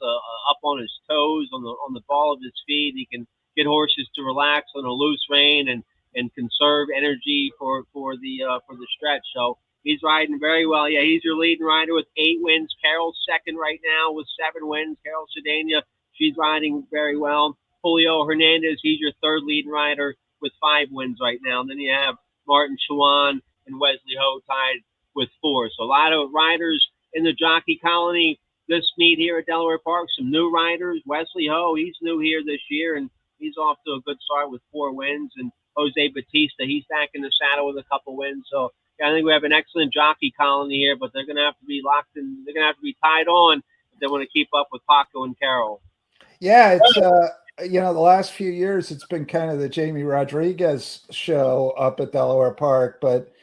up on his toes, on the ball of his feet. He can get horses to relax on a loose rein and conserve energy for the stretch. So he's riding very well. Yeah, he's your leading rider with 8 wins. Carol's second right now with 7 wins. Carol Cedena, she's riding very well. Julio Hernandez, he's your third leading rider with 5 wins right now. And then you have Martin Chuan and Wesley Ho tied with 4. So a lot of riders in the jockey colony this meet here at Delaware Park. Some new riders. Wesley Ho, he's new here this year, and he's off to a good start with 4 wins. And Jose Batista, he's back in the saddle with a couple wins. So yeah, I think we have an excellent jockey colony here, but they're going to have to be locked in. They're going to have to be tied on if they want to keep up with Paco and Carol.
Yeah, it's the last few years it's been kind of the Jamie Rodriguez show up at Delaware Park, but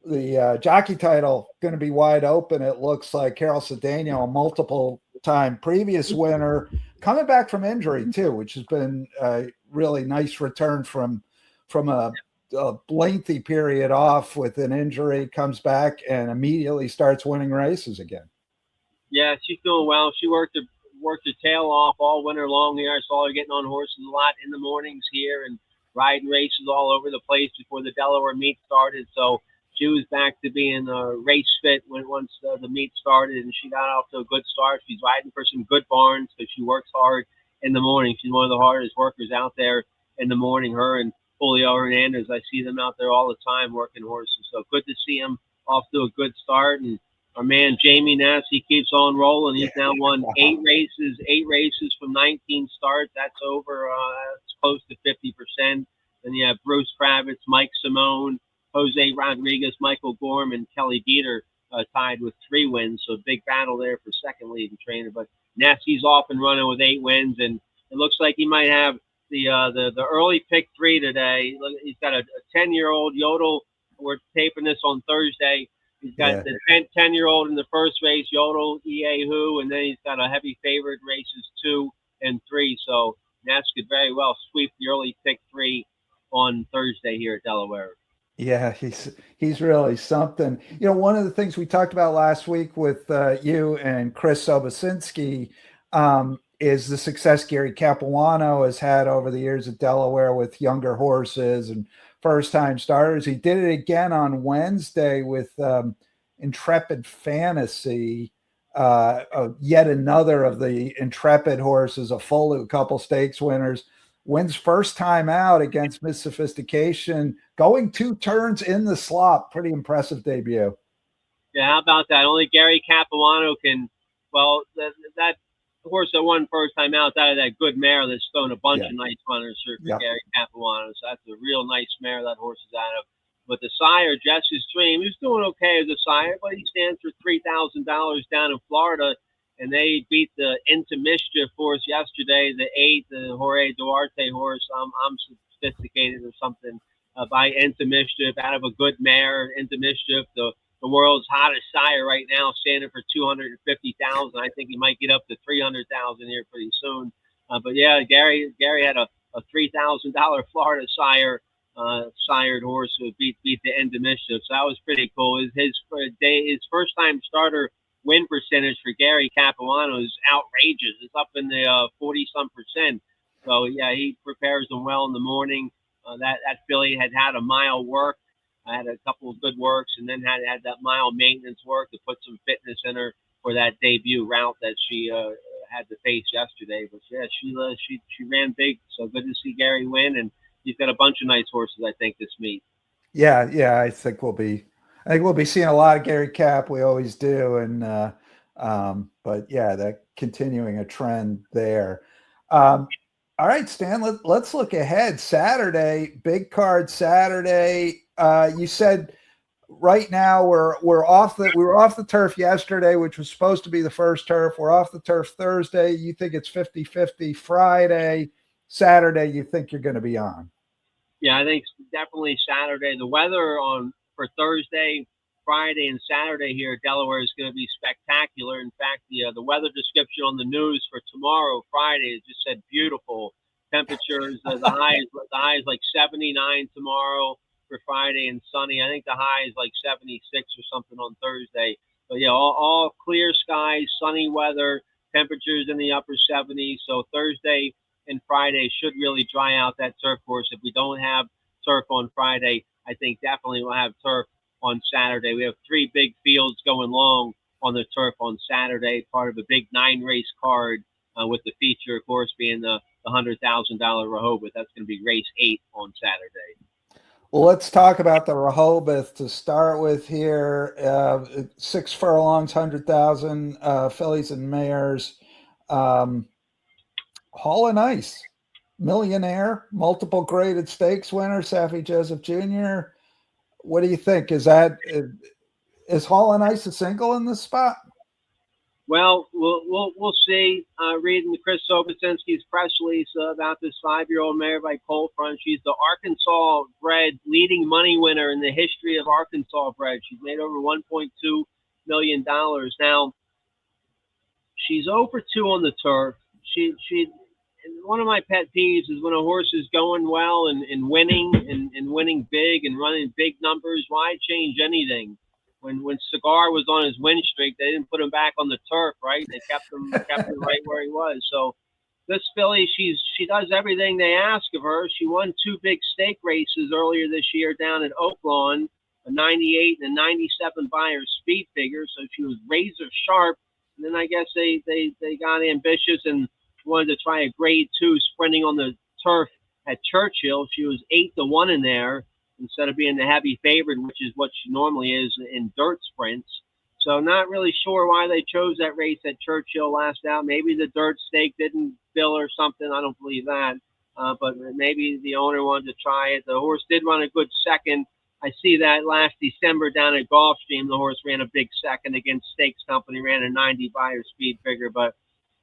the jockey title going to be wide open. It looks like Carol Cedena, a multiple-time previous winner, coming back from injury too, which has been a really nice return from a lengthy period off with an injury, comes back and immediately starts winning races again.
Yeah, she's doing well. She worked her tail off all winter long here. I saw her getting on horses a lot in the mornings here and riding races all over the place before the Delaware meet started. So she was back to being race fit once the meet started, and she got off to a good start. She's riding for some good barns because she works hard in the morning. She's one of the hardest workers out there in the morning. Her and Julio Hernandez, I see them out there all the time working horses. So good to see him off to a good start. And our man Jamie Ness, he keeps on rolling. He's now won 8 races from 19 starts. That's over. That's close to 50%. Then you have Bruce Kravitz, Mike Simone, Jose Rodriguez, Michael Gorm, and Kelly Dieter tied with 3 wins. So big battle there for second leading trainer. But Ness, he's off and running with 8 wins, and it looks like he might have the early pick 3 today. He's got a 10-year-old Yodel. We're taping this on Thursday. He's got the 10-year-old in the first race, Yodel, Iehu, and then he's got a heavy favorite races 2 and 3. So Ness could very well sweep the early pick 3 on Thursday here at Delaware.
Yeah, he's really something. One of the things we talked about last week with you and Chris Sobosinski is the success Gary Capuano has had over the years at Delaware with younger horses and first-time starters. He did it again on Wednesday with Intrepid Fantasy, yet another of the Intrepid horses, a couple stakes winners. Wins first time out against Miss Sophistication, going 2 turns in the slop. Pretty impressive debut.
Yeah, how about that? Only Gary Capuano can. Well, that horse that won first time out out of that good mare that's thrown a bunch of nice runners for Gary Capuano. So that's a real nice mare that horse is out of. But the sire, Jess's Dream, he's doing okay as a sire, but he stands for $3,000 down in Florida. And they beat the Into Mischief horse yesterday, the 8, the Jorge Duarte horse. I'm Sophisticated or something by Into Mischief out of a good mare. Into Mischief, the world's hottest sire right now, standing for $250,000. I think he might get up to $300,000 here pretty soon. But yeah, Gary had a $3,000 Florida sired horse who beat the Into Mischief. So that was pretty cool. His first time starter win percentage for Gary Capuano is outrageous. It's up in the 40-some%. So yeah, he prepares them well in the morning. That filly had a mile work. I had a couple of good works, and then had that mile maintenance work to put some fitness in her for that debut route that she had to face yesterday. But yeah, she ran big. So good to see Gary win, and he's got a bunch of nice horses, I think, this meet.
Yeah, I think we'll be seeing a lot of Gary Cap. We always do, and but yeah, that continuing a trend there. All right, Stan, let's look ahead. Saturday, big card Saturday. You said right now we were off the turf yesterday, which was supposed to be the first turf. We're off the turf Thursday. You think it's 50-50 Friday. Saturday you think you're going to be on?
Yeah, I think definitely Saturday. The weather for Thursday, Friday, and Saturday here at Delaware is going to be spectacular. In fact, the weather description on the news for tomorrow, Friday, just said beautiful temperatures. The high is like 79 tomorrow for Friday and sunny. I think the high is like 76 or something on Thursday. But yeah, all clear skies, sunny weather, temperatures in the upper 70s. So Thursday and Friday should really dry out that turf course. If we don't have turf on Friday, I think definitely we'll have turf on Saturday. We have 3 big fields going long on the turf on Saturday, part of a big 9-race card, with the feature, of course, being the $100,000 Rehoboth. That's going to be race 8 on Saturday.
Well, let's talk about the Rehoboth to start with here. 6 furlongs, 100,000 fillies and mares. Hall and Ice, millionaire, multiple graded stakes winner, Saffie Joseph Jr. What do you think? Is Hall and Ice a single in this spot?
Well, we'll see. Reading Chris Sobocinski's press release about this 5-year-old mare by Cold Front. She's the Arkansas bred leading money winner in the history of Arkansas bred. She's made over $1.2 million. Now, she's over 2 on the turf. She one of my pet peeves is when a horse is going well and winning and winning big and running big numbers. Why change anything? When Cigar was on his win streak, they didn't put him back on the turf, right? They kept him right where he was. So this filly, she does everything they ask of her. She won 2 big stake races earlier this year down at Oaklawn, a 98 and a 97 Buyer speed figure. So she was razor sharp. And then I guess they got ambitious and wanted to try a grade 2 sprinting on the turf at Churchill. She was 8-1 in there instead of being the heavy favorite, which is what she normally is in dirt sprints. So not really sure why they chose that race at Churchill last out. Maybe the dirt stake didn't fill or something. I don't believe that. But maybe the owner wanted to try it. The horse did run a good second. I see that last December down at Gulfstream, the horse ran a big second against Stakes Company, ran a 90 Buyer speed figure. But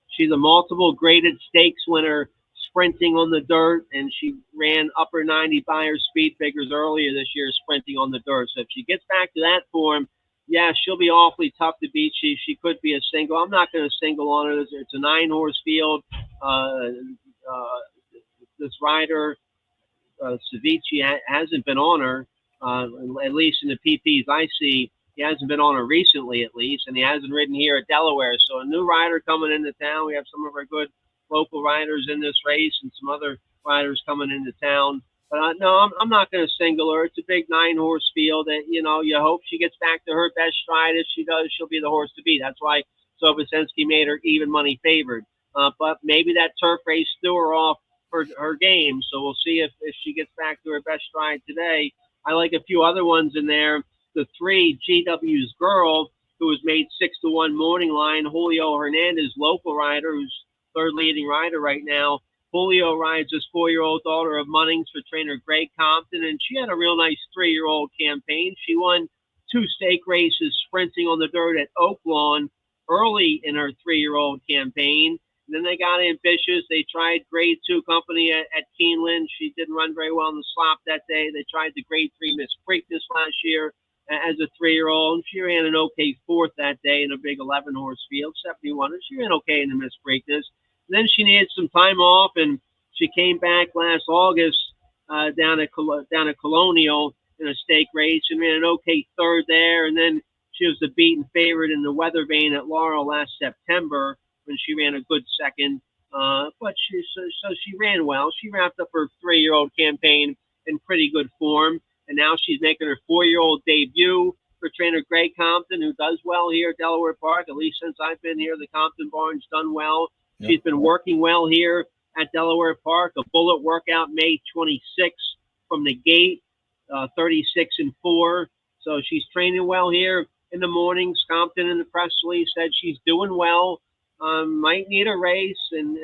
she's a multiple graded stakes winner sprinting on the dirt, and she ran upper 90 Buyer speed figures earlier this year sprinting on the dirt. So if she gets back to that form, yeah, she'll be awfully tough to beat. She could be a single. I'm not going to single on her. It's a 9-horse field. This rider, Savici, hasn't been on her, at least in the PPs I see. He hasn't been on her recently, at least, and he hasn't ridden here at Delaware. So a new rider coming into town. We have some of our good local riders in this race and some other riders coming into town. But no, I'm not going to single her. It's a big 9-horse field that, you hope she gets back to her best stride. If she does, she'll be the horse to beat. That's why Sobocinski made her even money favored. But maybe that turf race threw her off her game. So we'll see if she gets back to her best stride today. I like a few other ones in there. The 3, GW's Girl, who was made 6-1 morning line. Julio Hernandez, local rider, who's third leading rider right now. Julio rides his 4-year-old daughter of Munnings for trainer Greg Compton, and she had a real nice 3-year-old campaign. She won 2 stake races sprinting on the dirt at Oaklawn early in her 3-year-old campaign. And then they got ambitious. They tried grade 2 company at Keeneland. She didn't run very well in the slop that day. They tried the grade 3 Miss Preakness last year as a 3-year-old. She ran an okay 4th that day in a big 11-horse field, 71. And she ran okay in the Miss Preakness. Then she needed some time off, and she came back last August down at Colonial in a stake race and ran an okay 3rd there. And then she was the beaten favorite in the Weather Vane at Laurel last September when she ran a good 2nd. But she ran well. She wrapped up her 3-year-old campaign in pretty good form, and now she's making her 4-year-old debut for trainer Greg Compton, who does well here at Delaware Park. At least since I've been here, the Compton barn's done well. Yep. She's been working well here at Delaware Park. A bullet workout May 26th from the gate, 36-4. So she's training well here in the mornings. Compton in the press release said she's doing well. Might need a race, and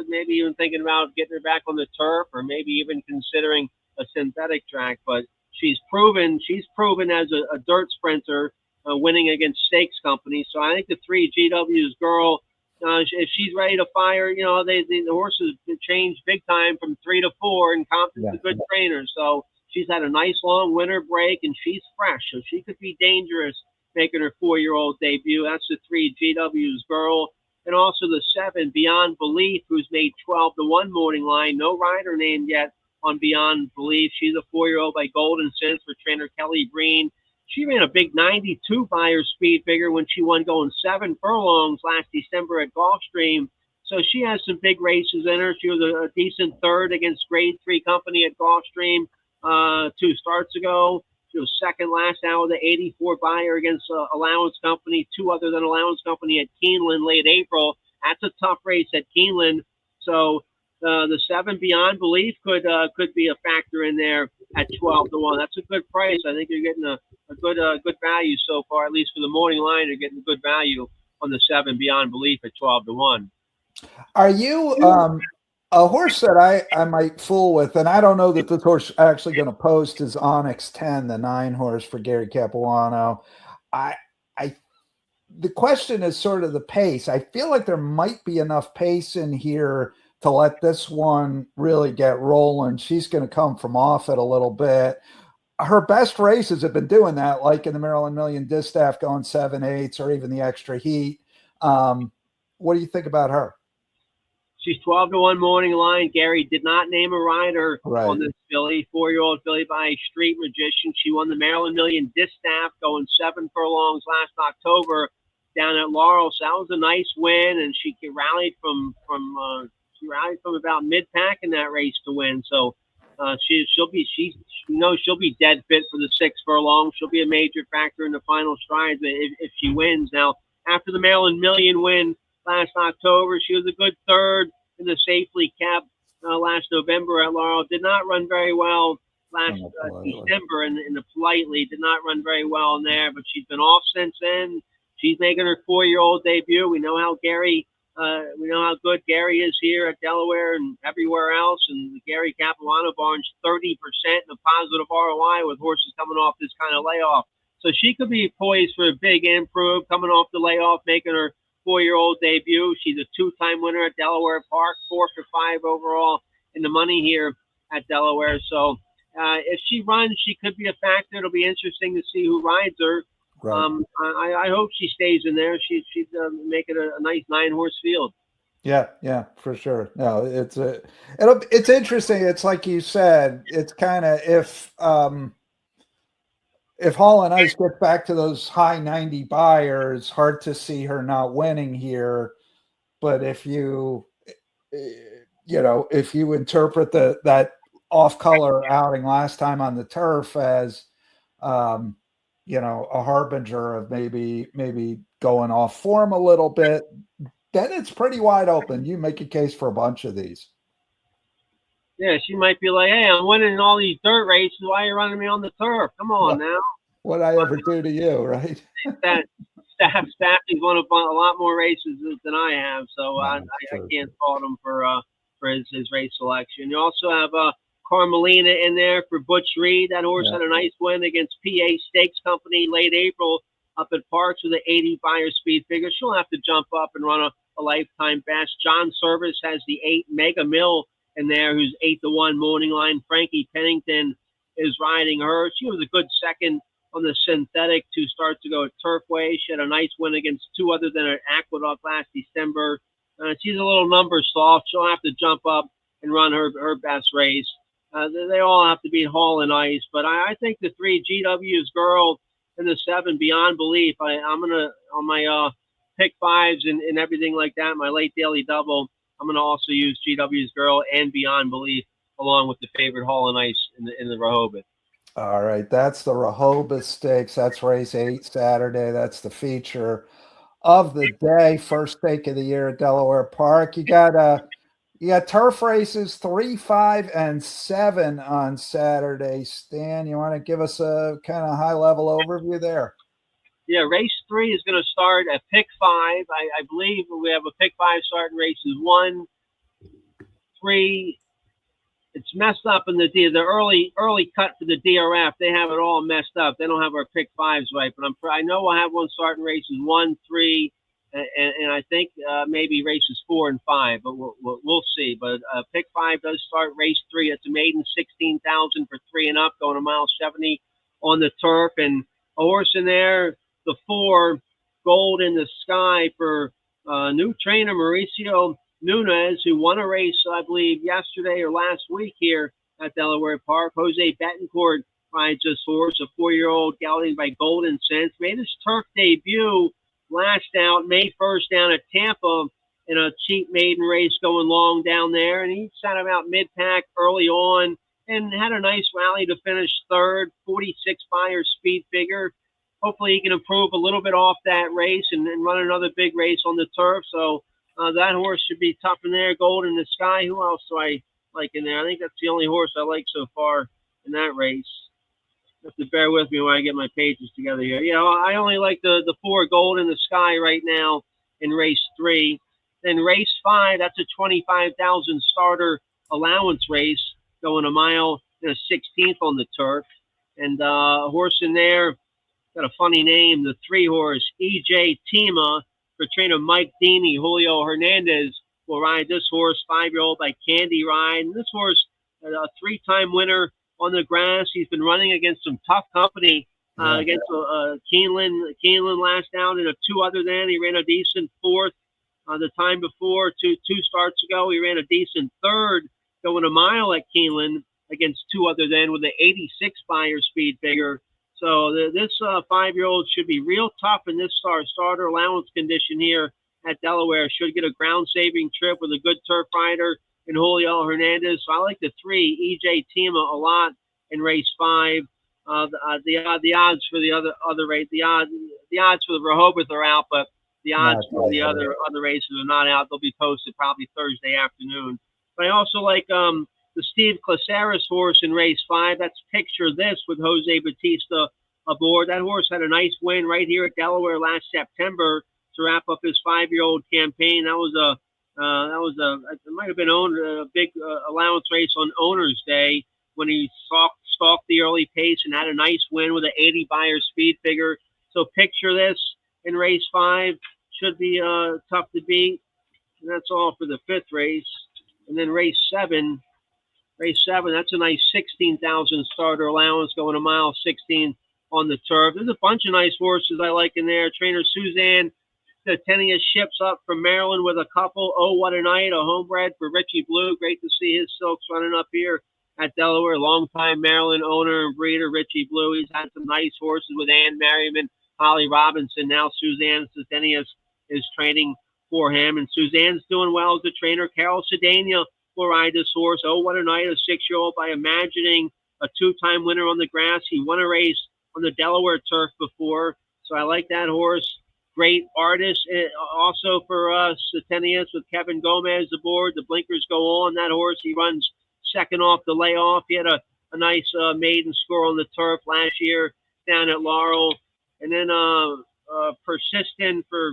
maybe even thinking about getting her back on the turf, or maybe even considering a synthetic track. But she's proven as a dirt sprinter, winning against Stakes Company. So I think the 3, GW's Girl, If she's ready to fire, the horses change big time from 3 to 4, and Compton's a good trainer. So she's had a nice long winter break, and she's fresh. So she could be dangerous making her 4-year-old debut. That's the 3 GW's Girl. And also the 7 Beyond Belief, who's made 12-1 morning line. No rider named yet on Beyond Belief. She's a 4-year-old by Golden Sense for trainer Kelly Green. She ran a big 92 Buyer speed figure when she won going 7 furlongs last December at Gulfstream. So she has some big races in her. She was a decent third against Grade 3 Company at Gulfstream 2 starts ago. She was second last out of the 84 Buyer against Allowance Company, 2 other than Allowance Company at Keeneland late April. That's a tough race at Keeneland. So the 7 Beyond Belief could be a factor in there at 12-1. That's a good price. I think you're getting a good value so far, at least for the morning line. You're getting a good value on the 7 Beyond Belief at 12-1.
Are you a horse that I might fool with, and I don't know that this horse actually going to post, is Onyx 10, the 9 horse for Gary Capuano. The question is sort of the pace. I feel like there might be enough pace in here to let this one really get rolling. She's going to come from off it a little bit. Her best races have been doing that, like in the Maryland Million Distaff going 7/8 or even the extra heat. What do you think about her?
She's 12-1 morning line. Gary did not name a rider on this filly, 4-year-old filly by Street Magician. She won the Maryland Million Distaff going 7 furlongs last October down at Laurel. So that was a nice win, and she rallied from about mid-pack in that race to win. So she'll be dead fit for the 6 furlongs. She'll be a major factor in the final strides if she wins. Now, after the Maryland Million win last October, she was a good third in the Safely Kept last November at Laurel. Did not run very well last December in the Politely. Did not run very well in there, but she's been off since then. She's making her 4-year-old debut. We know how good Gary is here at Delaware and everywhere else. And the Gary Capuano barn's 30% in a positive ROI with horses coming off this kind of layoff. So she could be poised for a big improve coming off the layoff, making her 4-year-old debut. She's a 2-time winner at Delaware Park, 4 for 5 overall in the money here at Delaware. So if she runs, she could be a factor. It'll be interesting to see who rides her. Right. I hope she stays in there. She's making a nice 9-horse field.
Yeah, for sure. No, it's interesting. It's like you said. It's kind of if Hall and Ice gets back to those high 90 buyers, hard to see her not winning here. But if you interpret that off-color outing last time on the turf as a harbinger of maybe going off form a little bit, then it's pretty wide open. You make a case for a bunch of these. Yeah,
she might be like, hey, I'm winning all these dirt races. Why are you running me on the turf? Come on now.
What'd I ever do to you, right?
Staffy's won a lot more races than I have, so I can't fault him for his race selection. You also have Carmelina in there for Butch Reed. That horse had a nice win against PA Stakes Company late April up at Parks with an 80 Buyer speed figure. She'll have to jump up and run a lifetime best. John Service has the 8 Mega Mill in there, who's 8-1 morning line. Frankie Pennington is riding her. She was a good second on the synthetic 2 starts ago at Turfway. She had a nice win against 2 other than at Aqueduct last December. She's a little number soft. She'll have to jump up and run her best race. They all have to be Hall and Ice, but I think the 3 GW's Girl and the 7 Beyond Belief. I'm gonna on my pick 5s and everything like that. My late daily double. I'm gonna also use GW's Girl and Beyond Belief along with the favorite Hall and Ice in the Rehoboth.
All right, that's the Rehoboth Stakes. That's race 8 Saturday. That's the feature of the day. First stake of the year at Delaware Park. You got turf races 3, 5, and 7 on Saturday. Stan, you want to give us a kind of high-level overview there?
Yeah, race 3 is going to start at pick 5. I believe we have a pick 5 starting races 1, 3. It's messed up in the early cut for the DRF. They have it all messed up. They don't have our pick 5s right, but I know we'll have one starting races 1, 3, and I think maybe races 4 and 5, but we'll see. But pick 5 does start race 3. It's a maiden 16,000 for 3 and up, going a mile 70 on the turf, and a horse in there, the 4, Gold in the Sky, for new trainer Mauricio Nunez, who won a race, I believe, yesterday or last week here at Delaware Park. Jose Betancourt rides this horse, a 4-year-old gelding by Golden Sense. Made his turf debut last out, May 1st, down at Tampa in a cheap maiden race going long down there. And he sat about mid-pack early on and had a nice rally to finish third, 46 Buyer speed figure. Hopefully he can improve a little bit off that race and run another big race on the turf. So that horse should be tough in there. Gold in the Sky. Who else do I like in there? I think that's the only horse I like so far in that race. You have to bear with me while I get my pages together here. Yeah, I only like the 4, Gold in the Sky, right now in race 3. Then race 5, that's a 25,000 starter allowance race, going a mile and a 16th on the turf. And a horse in there, got a funny name, the 3-horse EJ Tima, for trainer Mike Deeney. Julio Hernandez will ride this horse, 5-year-old by Candy Ride. And this horse, a 3-time winner on the grass. He's been running against some tough company, against Keeneland last out in a 2 other than. He ran a decent 4th the time before. Two starts ago, he ran a decent 3rd going a mile at Keeneland against 2 other than with an 86 Buyer speed figure. So this 5-year-old should be real tough in this starter allowance condition here at Delaware. Should get a ground-saving trip with a good turf rider in Julio Hernandez. So I like the 3, EJ Tima, a lot in race 5. The odds for the other race, the odds for the Rehoboth are out, but the odds for the other races are not out. They'll be posted probably Thursday afternoon. But I also like the Steve Caceres horse in race 5. That's Picture This with Jose Batista aboard. That horse had a nice win right here at Delaware last September to wrap up his 5-year-old campaign. That was it might have been a big allowance race on Owner's Day when he stalked the early pace and had a nice win with an 80 Buyer speed figure. So Picture This in race 5 should be tough to beat. And that's all for the 5th race. And then race 7, that's a nice 16,000 starter allowance, going a mile 16 on the turf. There's a bunch of nice horses I like in there. Trainer Suzanne Tenius ships up from Maryland with a couple. Oh, What a Night, a homebred for Richie Blue. Great to see his silks running up here at Delaware. Longtime Maryland owner and breeder Richie Blue. He's had some nice horses with Ann Merriman, Holly Robinson. Now Suzanne Tenius is training for him, and Suzanne's doing well as a trainer. Carol Cedena will ride this horse. Oh, What a Night, a 6-year-old by Imagining, a 2-time winner on the grass. He won a race on the Delaware turf before, so I like that horse. Great Artist also for Setenius with Kevin Gomez aboard. The blinkers go on. That horse, he runs second off the layoff. He had a nice maiden score on the turf last year down at Laurel. And then Persistent for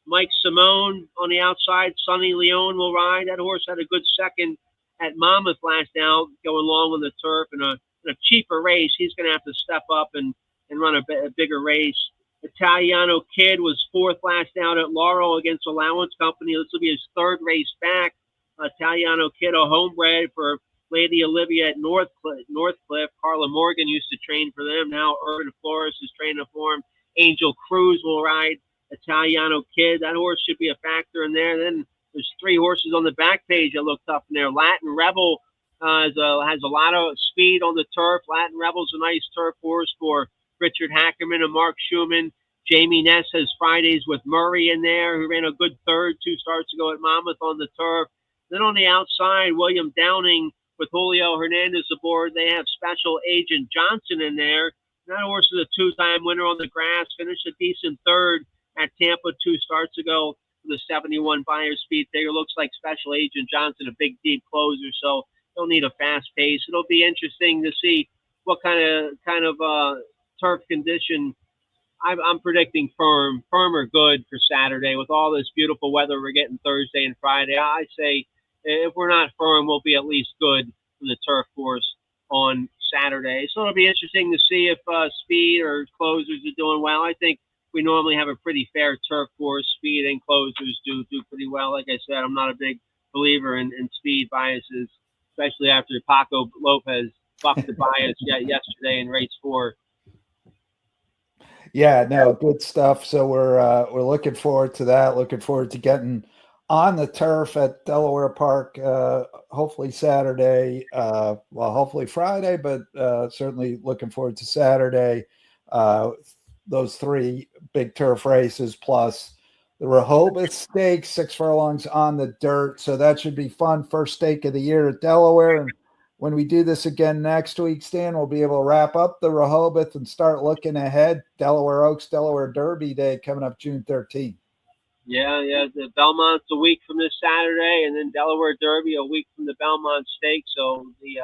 Mike Simone on the outside. Sonny Leone will ride. That horse had a good second at Monmouth last out, going long on the turf in a cheaper race. He's going to have to step up and run a bigger race. Italiano Kid was 4th last out at Laurel against Allowance Company. This will be his 3rd race back. Italiano Kid, a homebred for Lady Olivia at Northcliffe. Carla Morgan used to train for them. Now Urban Flores is training for him. Angel Cruz will ride Italiano Kid. That horse should be a factor in there. Then there's 3 horses on the back page that look tough in there. Latin Rebel has a lot of speed on the turf. Latin Rebel's a nice turf horse for Richard Hackerman and Mark Schumann. Jamie Ness has Fridays with Murray in there, who ran a good 3rd 2 starts ago at Monmouth on the turf. Then on the outside, William Downing with Julio Hernandez aboard. They have Special Agent Johnson in there. That horse is a 2-time winner on the grass. Finished a decent 3rd at Tampa 2 starts ago with a 71 Buyer speed figure. Looks like Special Agent Johnson, a big, deep closer, so they'll need a fast pace. It'll be interesting to see what kind of turf condition. I'm predicting firm or good for Saturday with all this beautiful weather we're getting Thursday and Friday. I say if we're not firm, we'll be at least good for the turf course on Saturday. So it'll be interesting to see if speed or closers are doing well. I think we normally have a pretty fair turf course. Speed and closers do pretty well. Like I said, I'm not a big believer in speed biases, especially after Paco Lopez bucked the bias yesterday in race 4.
Yeah, no, good stuff. So we're looking forward to that. Looking forward to getting on the turf at Delaware Park. Hopefully Saturday. Hopefully Friday, but certainly looking forward to Saturday. Those 3 big turf races plus the Rehoboth Stakes, 6 furlongs on the dirt. So that should be fun. First stake of the year at Delaware. And when we do this again next week, Stan, we'll be able to wrap up the Rehoboth and start looking ahead. Delaware Oaks, Delaware Derby Day coming up June 13th.
Yeah. The Belmont's a week from this Saturday, and then Delaware Derby a week from the Belmont Stakes. So the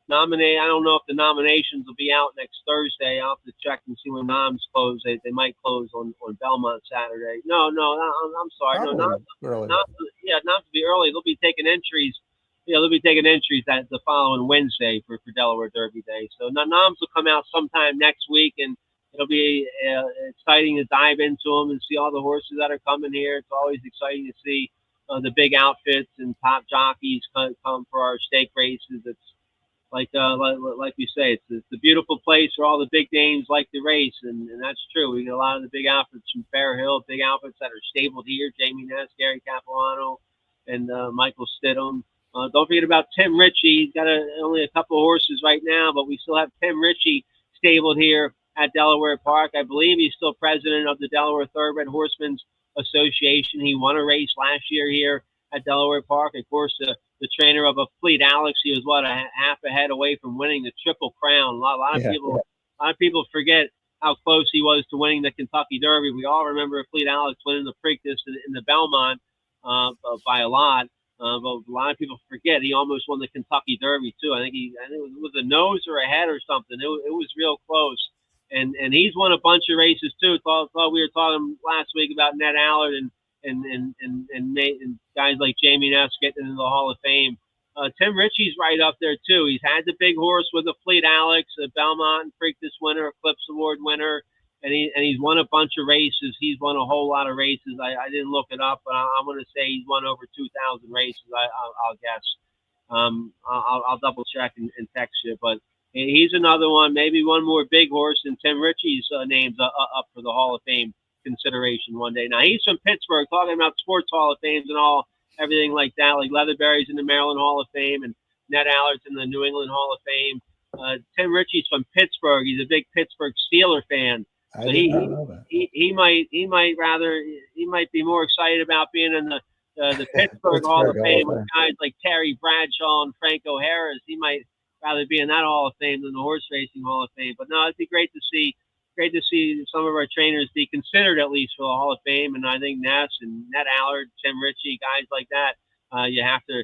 I don't know if the nominations will be out next Thursday. I'll have to check and see when noms close. They might close on Belmont Saturday. No, I'm sorry.
Probably
No,
early.
not to be early. They'll be taking entries. Yeah, they'll be taking entries that the following Wednesday for Delaware Derby Day. So noms will come out sometime next week, and it'll be exciting to dive into them and see all the horses that are coming here. It's always exciting to see the big outfits and top jockeys come for our stake races. It's like we say, it's a beautiful place where all the big names like to race, and that's true. We get a lot of the big outfits from Fair Hill, big outfits that are stabled here: Jamie Ness, Gary Capilano, and Michael Stidham. Don't forget about Tim Ritchie. He's got only a couple of horses right now, but we still have Tim Ritchie stabled here at Delaware Park. I believe he's still president of the Delaware Thoroughbred Horsemen's Association. He won a race last year here at Delaware Park. Of course, the trainer of a Fleet Alex, he was a half a head away from winning the Triple Crown. A lot of people forget how close he was to winning the Kentucky Derby. We all remember Fleet Alex winning the Preakness in the Belmont by a lot. But a lot of people forget he almost won the Kentucky Derby too. I think it was a nose or a head or something. It was real close. And he's won a bunch of races too. Thought we were talking last week about Ned Allard and guys like Jamie Ness getting into the Hall of Fame. Tim Ritchie's right up there too. He's had the big horse with the Fleet Alex, a Belmont and Preakness winner, Eclipse Award winner, and he's won a bunch of races. He's won a whole lot of races. I didn't look it up, but I'm going to say he's won over 2,000 races. I'll guess. I'll double check and text you, but he's another one. Maybe one more big horse, and Tim Ritchie's name's up for the Hall of Fame consideration one day. Now he's from Pittsburgh, talking about sports Hall of Fames and everything like that. Like Leatherberry's in the Maryland Hall of Fame, and Ned Allard's in the New England Hall of Fame. Tim Ritchie's from Pittsburgh. He's a big Pittsburgh Steeler fan. So he might be more excited about being in the Pittsburgh Hall of Fame with guys like Terry Bradshaw and Franco Harris. He might rather be in that Hall of Fame than the Horse Racing Hall of Fame. But no, it'd be great to see some of our trainers be considered at least for the Hall of Fame. And I think Ness and Ned Allard, Tim Ritchie, guys like that, you have to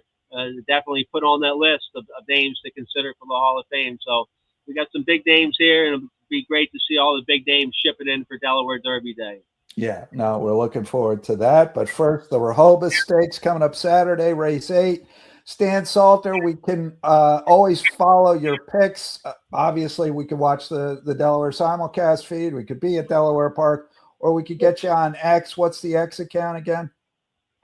definitely put on that list of names to consider for the Hall of Fame. So we got some big names here, and it'll be great to see all the big names shipping in for Delaware Derby Day. Yeah, no, we're looking forward to that. But first, the Rehoboth Stakes coming up Saturday, race 8. Stan Salter, we can always follow your picks. Obviously, we could watch the Delaware simulcast feed. We could be at Delaware Park, or we could get you on X. What's the X account again?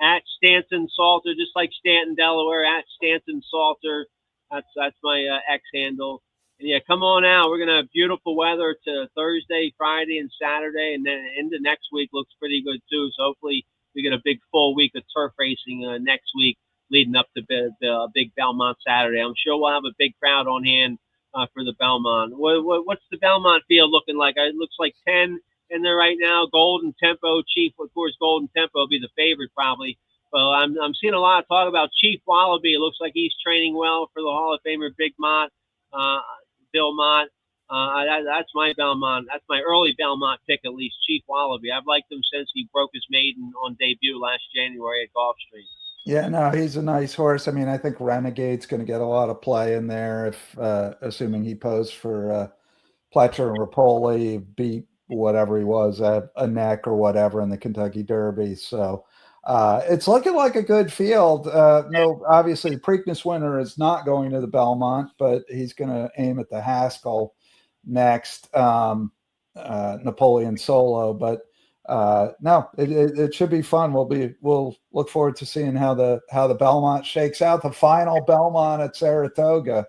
At Stanton Salter, just like Stanton, Delaware, at Stanton Salter. That's my X handle. And yeah, come on out. We're going to have beautiful weather to Thursday, Friday, and Saturday, and then into next week looks pretty good too. So hopefully we get a big full week of turf racing next week, leading up to the big Belmont Saturday. I'm sure we'll have a big crowd on hand for the Belmont. What's the Belmont field looking like? It looks like 10 in there right now. Golden Tempo, Chief. Of course, Golden Tempo will be the favorite probably. Well, I'm seeing a lot of talk about Chief Wallaby. It looks like he's training well for the Hall of Famer Big Mott, Bill Mott. That's my Belmont. That's my early Belmont pick, at least, Chief Wallaby. I've liked him since he broke his maiden on debut last January at Gulfstream. Yeah, no, he's a nice horse. I mean, I think Renegade's going to get a lot of play in there if, assuming he posed for Pletcher and Rapoli, beat whatever he was at a neck or whatever in the Kentucky Derby. So it's looking like a good field. No, obviously, the Preakness winner is not going to the Belmont, but he's going to aim at the Haskell next.
Napoleon Solo, but no, it should be fun. We'll look forward to seeing how the Belmont shakes out, the final Belmont at Saratoga.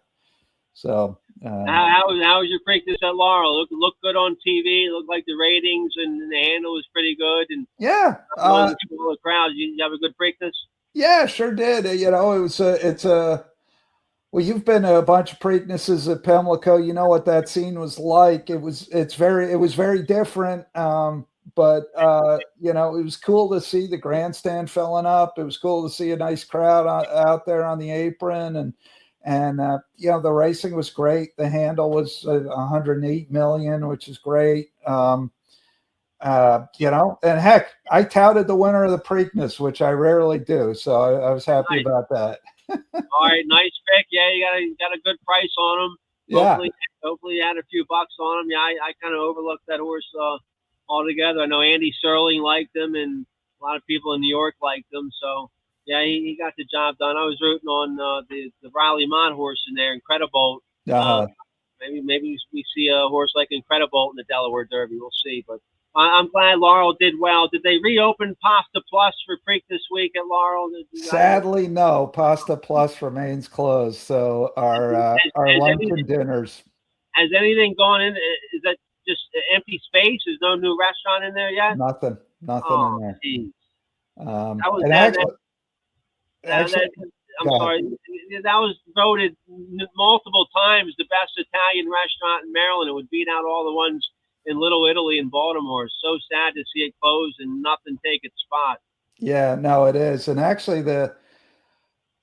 So
how was your Preakness at Laurel? Looked good on TV. Looked like the ratings and the handle was pretty good. And
yeah,
the crowd. You have a good Preakness?
Yeah, sure did. Well, you've been to a bunch of Preaknesses at Pimlico. You know what that scene was like. It was very different. But it was cool to see the grandstand filling up. It was cool to see a nice crowd out there on the apron, and the racing was great. The handle was 108 million, which is great. And heck, I touted the winner of the Preakness, which I rarely do. So I was happy about that.
All right, nice pick. Yeah, you got a good price on him.
Yeah.
Hopefully you had a few bucks on him. Yeah, I kind of overlooked that horse altogether. I know Andy Sterling liked him, and a lot of people in New York liked him. So yeah, he got the job done. I was rooting on the Riley Mott horse in there, Incredibolt. Maybe we see a horse like Incredibolt in the Delaware Derby. We'll see, but. I'm glad Laurel did well. Did they reopen Pasta Plus for Preak this week at Laurel?
Sadly, no. Pasta Plus remains closed. So our lunch and dinners.
Has anything gone in? Is that just empty space? There's no new restaurant in there yet?
Nothing in there.
Geez.
I'm
sorry. That was voted multiple times the best Italian restaurant in Maryland. It would beat out all the ones in Little Italy and Baltimore. So sad to see it close and nothing take its spot.
Yeah, no, it is. And actually the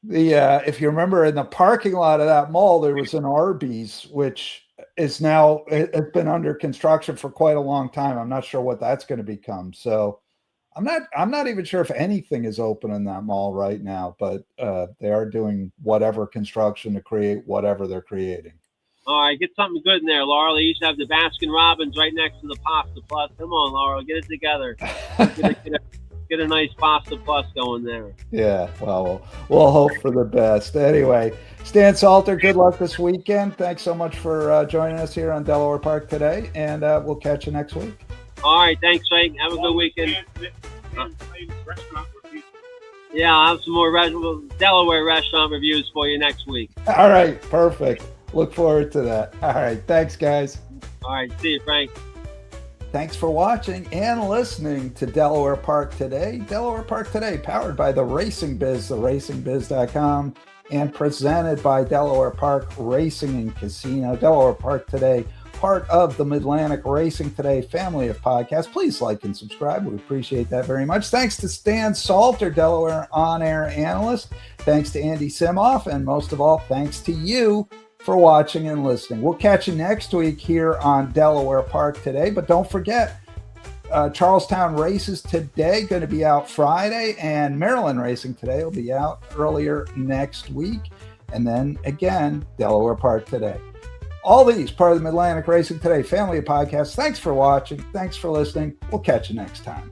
if you remember in the parking lot of that mall, there was an Arby's, which is now, it's been under construction for quite a long time. I'm not sure what that's going to become. So I'm not even sure if anything is open in that mall right now, but they are doing whatever construction to create whatever they're creating.
All right, get something good in there, Laurel. They used to have the Baskin Robbins right next to the Pasta Plus. Come on, Laurel, get it together. Get a nice Pasta Plus going there.
Yeah, well, we'll hope for the best. Anyway, Stan Salter, good luck this weekend. Thanks so much for joining us here on Delaware Park Today, and we'll catch you next week.
All right, thanks, Frank. Have a good weekend. Yeah, I'll have some more Delaware restaurant reviews for you next week.
All right, perfect. Look forward to that. All right. Thanks, guys.
All right. See you, Frank.
Thanks for watching and listening to Delaware Park Today. Delaware Park Today, powered by the Racing Biz, theracingbiz.com, and presented by Delaware Park Racing and Casino. Delaware Park Today, part of the Midlantic Racing Today family of podcasts. Please like and subscribe. We appreciate that very much. Thanks to Stan Salter, Delaware on-air analyst. Thanks to Andy Simoff. And most of all, thanks to you for watching and listening. We'll catch you next week here on Delaware Park Today. But don't forget, Charlestown Races Today going to be out Friday, and Maryland Racing Today will be out earlier next week. And then again, Delaware Park Today. All these part of the Midlantic Racing Today family of podcasts. Thanks for watching. Thanks for listening. We'll catch you next time.